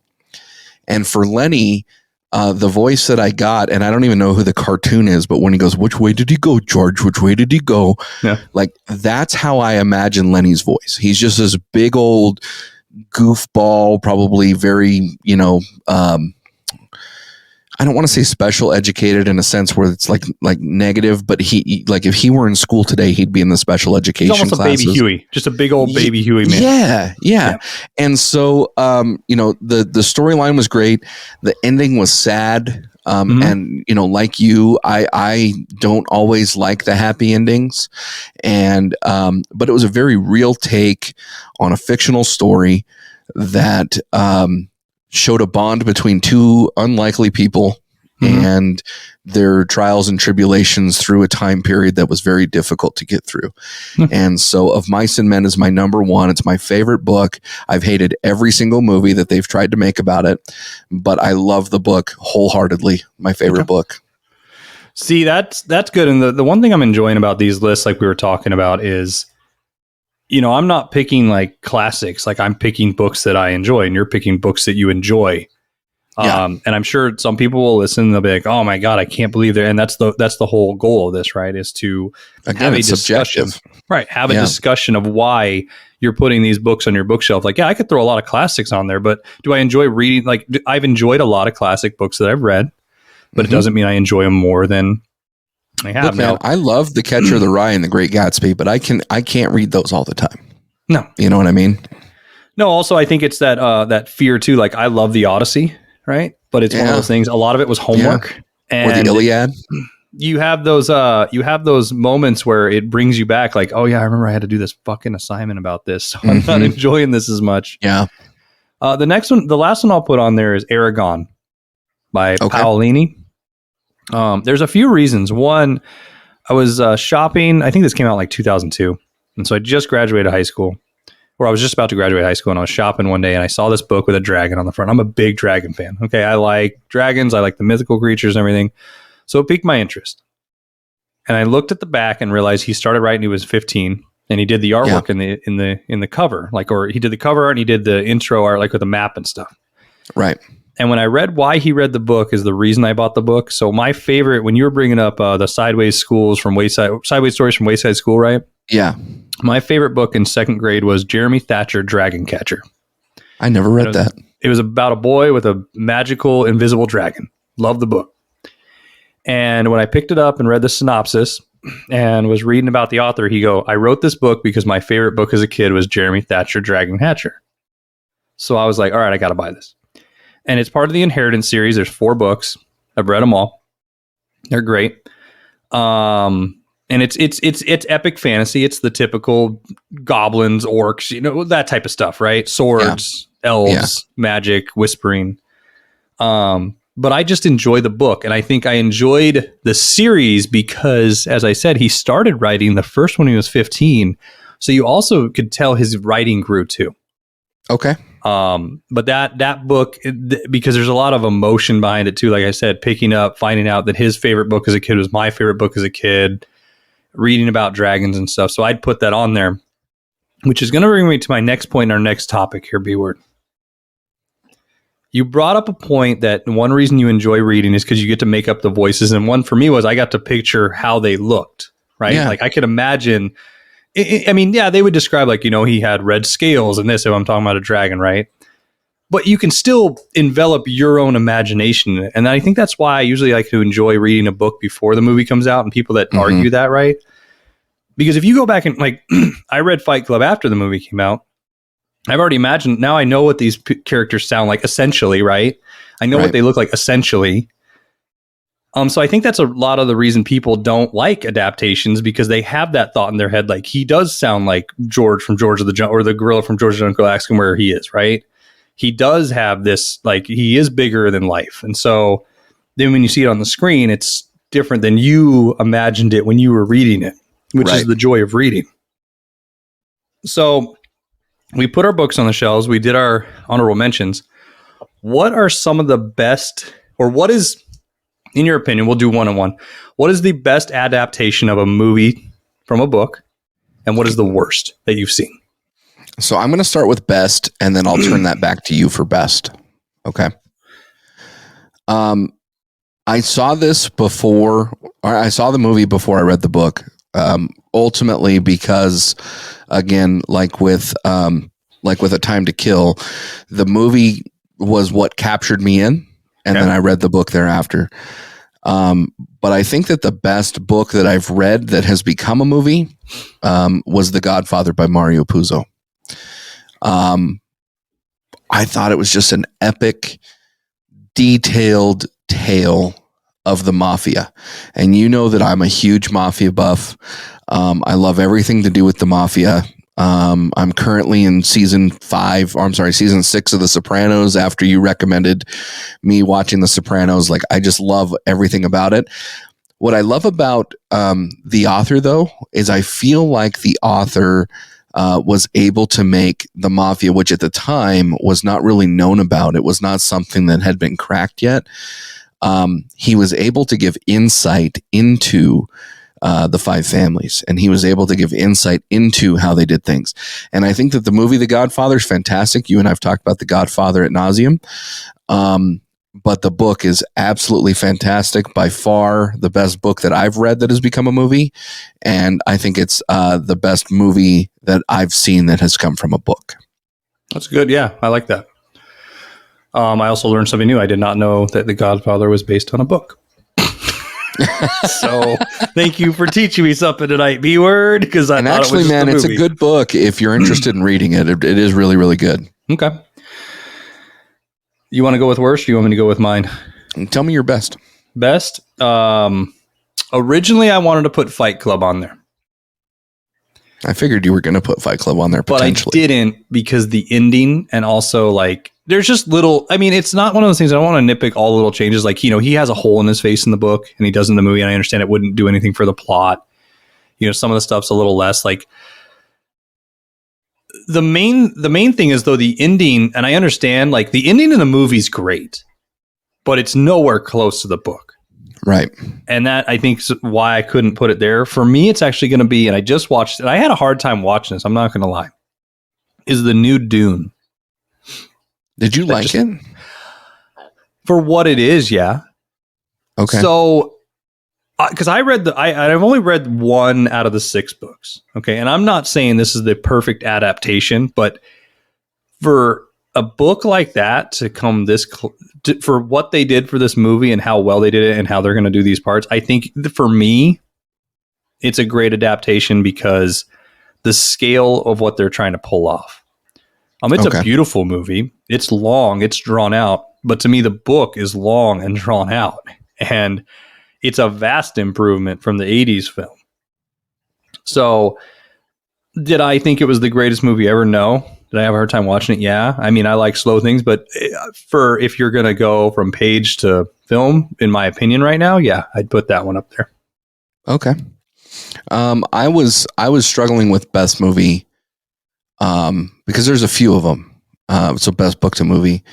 And for Lenny, the voice that I got, and I don't even know who the cartoon is, but when he goes, "Which way did he go, George? Which way did he go?" Yeah. Like, that's how I imagine Lenny's voice. He's just this big old goofball, probably very, I don't want to say special educated in a sense where it's like negative, but he like, if he were in school today, he'd be in the special education classes. He's almost a baby Huey, just a big old baby Huey man. Yeah. And so, the storyline was great. The ending was sad. And like you, I don't always like the happy endings, and but it was a very real take on a fictional story that showed a bond between two unlikely people and their trials and tribulations through a time period that was very difficult to get through. And so Of Mice and Men is my number one. It's my favorite book. I've hated every single movie that they've tried to make about it, but I love the book wholeheartedly. My favorite book. See, that's good. And the one thing I'm enjoying about these lists, like we were talking about, is, I'm not picking like classics. Like, I'm picking books that I enjoy, and you're picking books that you enjoy. Yeah. And I'm sure some people will listen and they'll be like, "Oh my God, I can't believe that." And that's the whole goal of this, right? Is to have a discussion, right? Have a discussion of why you're putting these books on your bookshelf. Like, yeah, I could throw a lot of classics on there, but do I enjoy reading? Like, I've enjoyed a lot of classic books that I've read, but it doesn't mean I enjoy them more than I have. Look, man, I love The Catcher of the Rye and The Great Gatsby, but I can't read those all the time. No, you know what I mean? No. Also, I think it's that fear too. Like, I love the Odyssey, right? But it's one of those things. A lot of it was homework, and or the Iliad. You have those moments where it brings you back. Like, oh yeah, I remember I had to do this fucking assignment about this, so I'm not enjoying this as much. Yeah. The last one I'll put on there is Aragon by Paulini. There's a few reasons. One, I was shopping. I think this came out like 2002. And so I just graduated high school, or I was just about to graduate high school, and I was shopping one day and I saw this book with a dragon on the front. I'm a big dragon fan. Okay. I like dragons. I like the mythical creatures and everything. So it piqued my interest. And I looked at the back and realized he started writing when he was 15, and he did the artwork in the cover, or he did the cover art and he did the intro art, like with the map and stuff. Right. And when I read why he read the book is the reason I bought the book. So my favorite, when you were bringing up the sideways stories from Wayside School, right? Yeah. My favorite book in second grade was Jeremy Thatcher, Dragon Catcher. I never read that. It was about a boy with a magical invisible dragon. Love the book. And when I picked it up and read the synopsis and was reading about the author, I wrote this book because my favorite book as a kid was Jeremy Thatcher, Dragon Catcher. So I was like, all right, I got to buy this. And it's part of the Inheritance series. There's 4 books. I've read them all. They're great. And it's epic fantasy. It's the typical goblins, orcs, that type of stuff, right? Swords, elves, magic, whispering. But I just enjoy the book. And I think I enjoyed the series because, as I said, he started writing the first one when he was 15. So you also could tell his writing grew too. Okay. But that book, because there's a lot of emotion behind it too. Like I said, picking up, finding out that his favorite book as a kid was my favorite book as a kid, reading about dragons and stuff. So I'd put that on there, which is going to bring me to my next point in our next topic here, B-Word. You brought up a point that one reason you enjoy reading is because you get to make up the voices. And one for me was I got to picture how they looked, right? Yeah. Like I could imagine I mean, yeah, they would describe like, he had red scales and this, if I'm talking about a dragon, right? But you can still envelop your own imagination. And I think that's why I usually like to enjoy reading a book before the movie comes out and people that argue that, right? Because if you go back and like, I read Fight Club after the movie came out. I've already imagined, now I know what these characters sound like essentially, right? I know what they look like essentially. So I think that's a lot of the reason people don't like adaptations, because they have that thought in their head, like he does sound like George from George of the Jungle, or the gorilla from George of the Jungle. Ask him where he is, right? He does have this, like he is bigger than life, and so then when you see it on the screen, it's different than you imagined it when you were reading it, which is the joy of reading. So we put our books on the shelves. We did our honorable mentions. What are some of the best, or what is, in your opinion, we'll do one-on-one. What is the best adaptation of a movie from a book? And what is the worst that you've seen? So I'm going to start with best, and then I'll turn that back to you for best. Okay. I saw this before, or I saw the movie before I read the book. Ultimately, because again, like with A Time to Kill, the movie was what captured me in, and then I read the book thereafter. But I think that the best book that I've read that has become a movie was The Godfather by Mario Puzo. I thought it was just an epic, detailed tale of the mafia. And you know that I'm a huge mafia buff. I love everything to do with the mafia. I'm currently in season 6 of The Sopranos after you recommended me watching The Sopranos. Like, I just love everything about it. What I love about the author, though, is I feel like the author was able to make the mafia, which at the time was not really known about. It was not something that had been cracked yet. He was able to give insight into the five families, and he was able to give insight into how they did things. And I think that the movie The Godfather is fantastic. You and I've talked about The Godfather ad nauseum. But the book is absolutely fantastic. By far the best book that I've read that has become a movie. And I think it's the best movie that I've seen that has come from a book. That's good. Yeah, I like that. I also learned something new. I did not know that The Godfather was based on a book. So thank you for teaching me something tonight, B-word. Because I thought actually, man, it's a good book if you're interested in reading it. It is really, really good. Okay. You want to go with worst? Or you want me to go with mine? Tell me your best. Best. Originally, I wanted to put Fight Club on there. I figured you were going to put Fight Club on there potentially. But I didn't, because the ending, and also like there's just little, I mean, it's not one of those things. I don't want to nitpick all the little changes. Like, he has a hole in his face in the book and he does in the movie. And I understand it wouldn't do anything for the plot. Some of the stuff's a little less like the main thing is, though, the ending. And I understand, like, the ending in the movie's great, but it's nowhere close to the book. Right. And that, I think, is why I couldn't put it there. For me, it's actually going to be, and I just watched it. I had a hard time watching this. I'm not going to lie. Is the new Dune. Did you like it? For what it is, yeah. Okay. So, because I've only read 1 out of the 6 books. Okay. And I'm not saying this is the perfect adaptation, but for a book like that to come this for what they did for this movie and how well they did it and how they're going to do these parts, I think for me, it's a great adaptation because the scale of what they're trying to pull off. It's a beautiful movie. It's long, it's drawn out, but to me, the book is long and drawn out, and it's a vast improvement from the 80s film. So, did I think it was the greatest movie ever? No. Did I have a hard time watching it? Yeah. I mean, I like slow things, but if you're going to go from page to film, in my opinion right now, yeah, I'd put that one up there. Okay. I was struggling with best movie because there's a few of them. So best book to movie.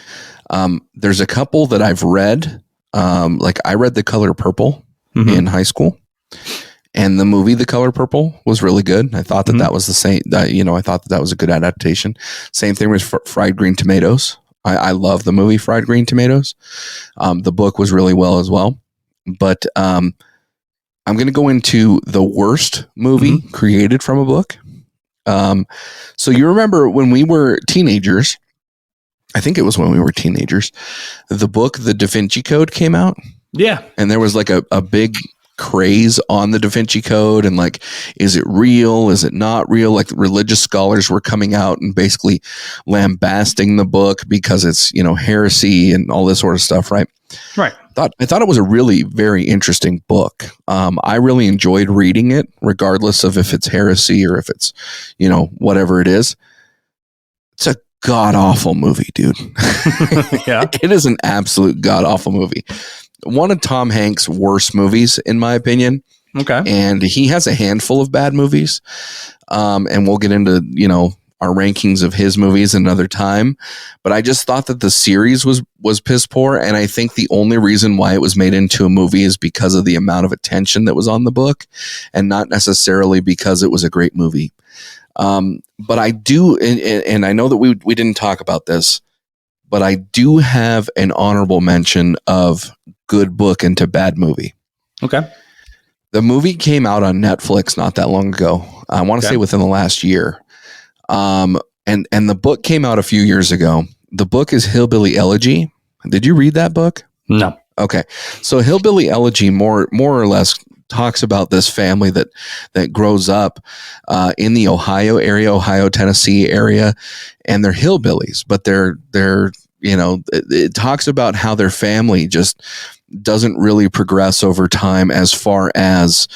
There's a couple that I've read. Like I read The Color Purple in high school, and the movie The Color Purple was really good. I thought that was the same. I thought that was a good adaptation. Same thing with Fried Green Tomatoes. I love the movie Fried Green Tomatoes. The book was really well as well. But I'm going to go into the worst movie created from a book. So you remember when we were teenagers, I think it was when we were teenagers, the book, The Da Vinci Code came out. Yeah. And there was like a big craze on the Da Vinci Code and like, is it real? Is it not real? Like religious scholars were coming out and basically lambasting the book because it's, heresy and all this sort of stuff. Right. Right. I thought it was a really very interesting book. I really enjoyed reading it, regardless of if it's heresy or if it's, whatever it is. It's a god awful movie, dude. Yeah. It is an absolute god awful movie. One of Tom Hanks' worst movies, in my opinion. Okay. And he has a handful of bad movies. And we'll get into, our rankings of his movies another time. But I just thought that the series was piss poor. And I think the only reason why it was made into a movie is because of the amount of attention that was on the book and not necessarily because it was a great movie. But I do, and I know that we didn't talk about this, but I do have an honorable mention of good book into bad movie. Okay. The movie came out on Netflix not that long ago. I want to say within the last year. And the book came out a few years ago. The book is Hillbilly Elegy. Did you read that book? No. Okay. So Hillbilly Elegy more or less talks about this family that grows up in the Ohio, Tennessee area, and they're hillbillies, but they're it talks about how their family just doesn't really progress over time as far as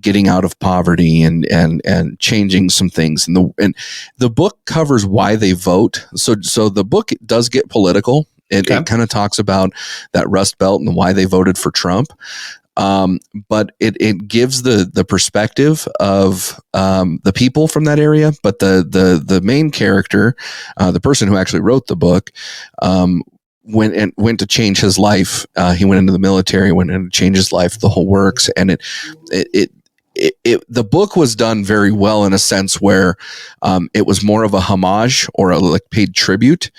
getting out of poverty and changing some things. And the book covers why they vote. So the book does get political. It kind of talks about that Rust Belt and why they voted for Trump. But it gives the perspective of the people from that area. But the main character, the person who actually wrote the book, went to change his life. He went into the military, went in to change his life, the whole works. And the book was done very well in a sense where it was more of a homage or a paid tribute.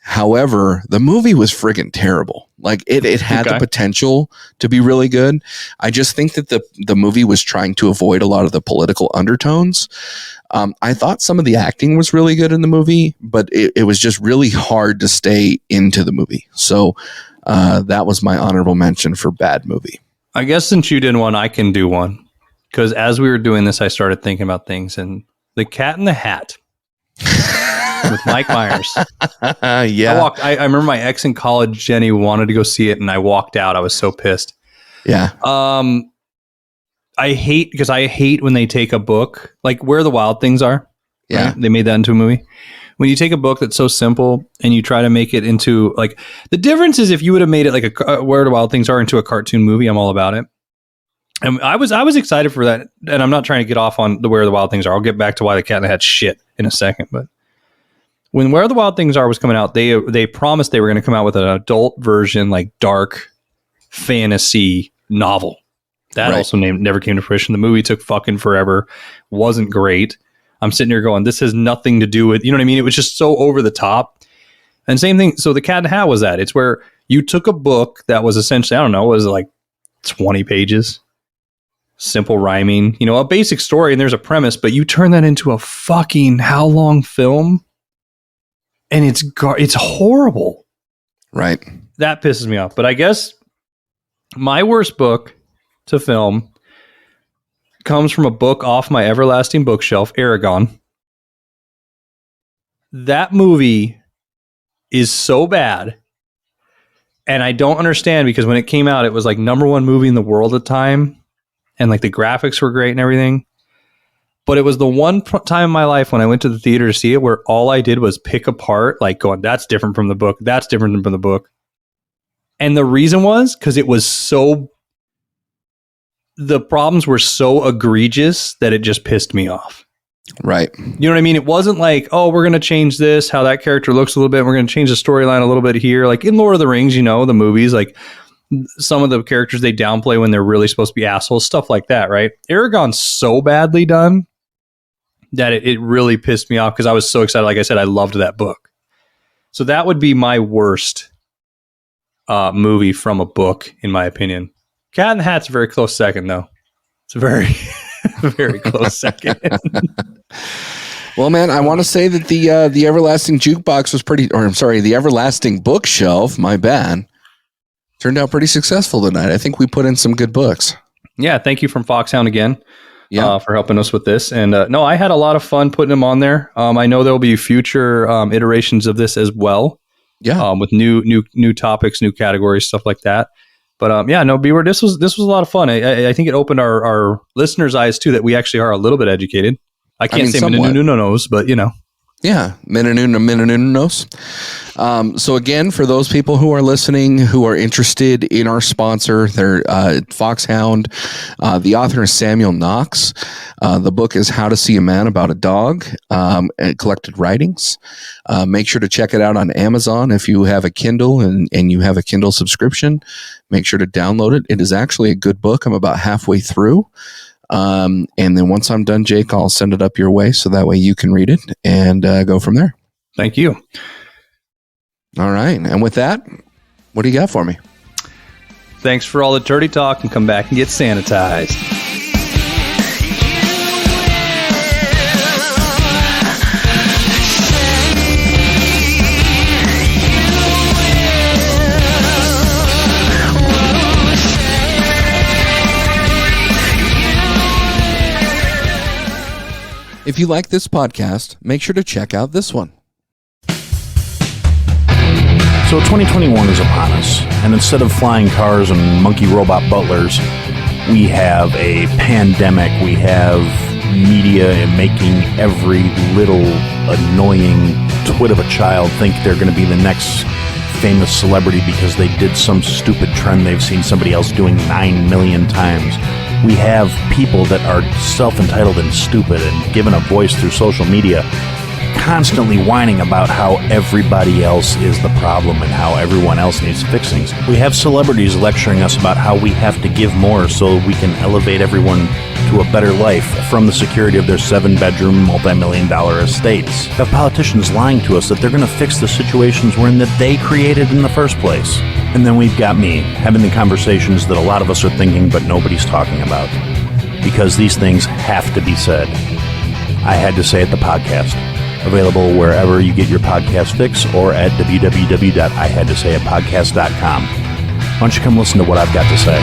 However, the movie was friggin' terrible. Like it had the potential to be really good. I just think that the movie was trying to avoid a lot of the political undertones. I thought some of the acting was really good in the movie, but it was just really hard to stay into the movie. So that was my honorable mention for bad movie. I guess since you did one, I can do one. Because as we were doing this, I started thinking about things. And The Cat in the Hat with Mike Myers. Yeah. I remember my ex in college, Jenny, wanted to go see it, and I walked out. I was so pissed. Yeah. I hate when they take a book like Where the Wild Things Are. Yeah. Right? They made that into a movie. When you take a book that's so simple and you try to make it into like the difference is if you would have made it like a Where the Wild Things Are into a cartoon movie, I'm all about it. And I was excited for that. And I'm not trying to get off on the Where the Wild Things Are. I'll get back to why the Cat in the Hat shit in a second. But when Where the Wild Things Are was coming out, they promised they were going to come out with an adult version, like dark fantasy novel. That also never came to fruition. The movie took fucking forever. Wasn't great. I'm sitting here going, this has nothing to do with, you know what I mean? It was just so over the top. And same thing. So The Cat in the Hat was that. It's where you took a book that was essentially, I don't know, was like 20 pages, simple rhyming, a basic story, and there's a premise, but you turn that into a fucking how long film, and it's horrible. Right. That pisses me off. But I guess my worst book to film comes from a book off my everlasting bookshelf, Aragon. That movie is so bad. And I don't understand because when it came out, it was like #1 movie in the world at the time. And like the graphics were great and everything. But it was the one time in my life when I went to the theater to see it where all I did was pick apart, like going, that's different from the book. That's different from the book. And the reason was because it was the problems were so egregious that it just pissed me off. Right. You know what I mean? It wasn't like, oh, we're going to change this, how that character looks a little bit. We're going to change the storyline a little bit here. Like in Lord of the Rings, the movies, like some of the characters they downplay when they're really supposed to be assholes, stuff like that, right? Aragon's so badly done that it really pissed me off because I was so excited. Like I said, I loved that book. So that would be my worst movie from a book, in my opinion. Cat in the Hat's a very close second, though. It's a very, very close second. Well, man, I want to say that the Everlasting Jukebox was the Everlasting Bookshelf, my bad, turned out pretty successful tonight. I think we put in some good books. Yeah, thank you from FoxHound again for helping us with this. And no, I had a lot of fun putting them on there. I know there'll be future iterations of this as well. Yeah, with new topics, new categories, stuff like that. But Beaver, this was a lot of fun. I think it opened our listeners' eyes too that we actually are a little bit educated. I can't say no, but you know. Yeah, Minunos. So again, for those people who are listening, who are interested in our sponsor, they're FoxHound. The author is Samuel Knox. The book is How to See a Man About a Dog, and collected writings. Make sure to check it out on Amazon. If you have a Kindle and you have a Kindle subscription, make sure to download it. It is actually a good book. I'm about halfway through. And then once I'm done, Jake, I'll send it up your way so that way you can read it and go from there. Thank you. All right. And with that, what do you got for me? Thanks for all the dirty talk, and come back and get sanitized. If you like this podcast, make sure to check out this one. So 2021 is upon us, and instead of flying cars and monkey robot butlers, we have a pandemic. We have media and making every little annoying twit of a child think they're going to be the next famous celebrity because they did some stupid trend they've seen somebody else doing 9 million times. We have people that are self-entitled and stupid and given a voice through social media, constantly whining about how everybody else is the problem and how everyone else needs fixing. We have celebrities lecturing us about how we have to give more so we can elevate everyone to a better life from the security of their 7-bedroom, multi-million-dollar estates. We have politicians lying to us that they're going to fix the situations we're in that they created in the first place. And then we've got me having the conversations that a lot of us are thinking but nobody's talking about. Because these things have to be said. I Had to Say It, the podcast. Available wherever you get your podcast fix or at www.ihadtosayitpodcast.com. Why don't you come listen to what I've got to say?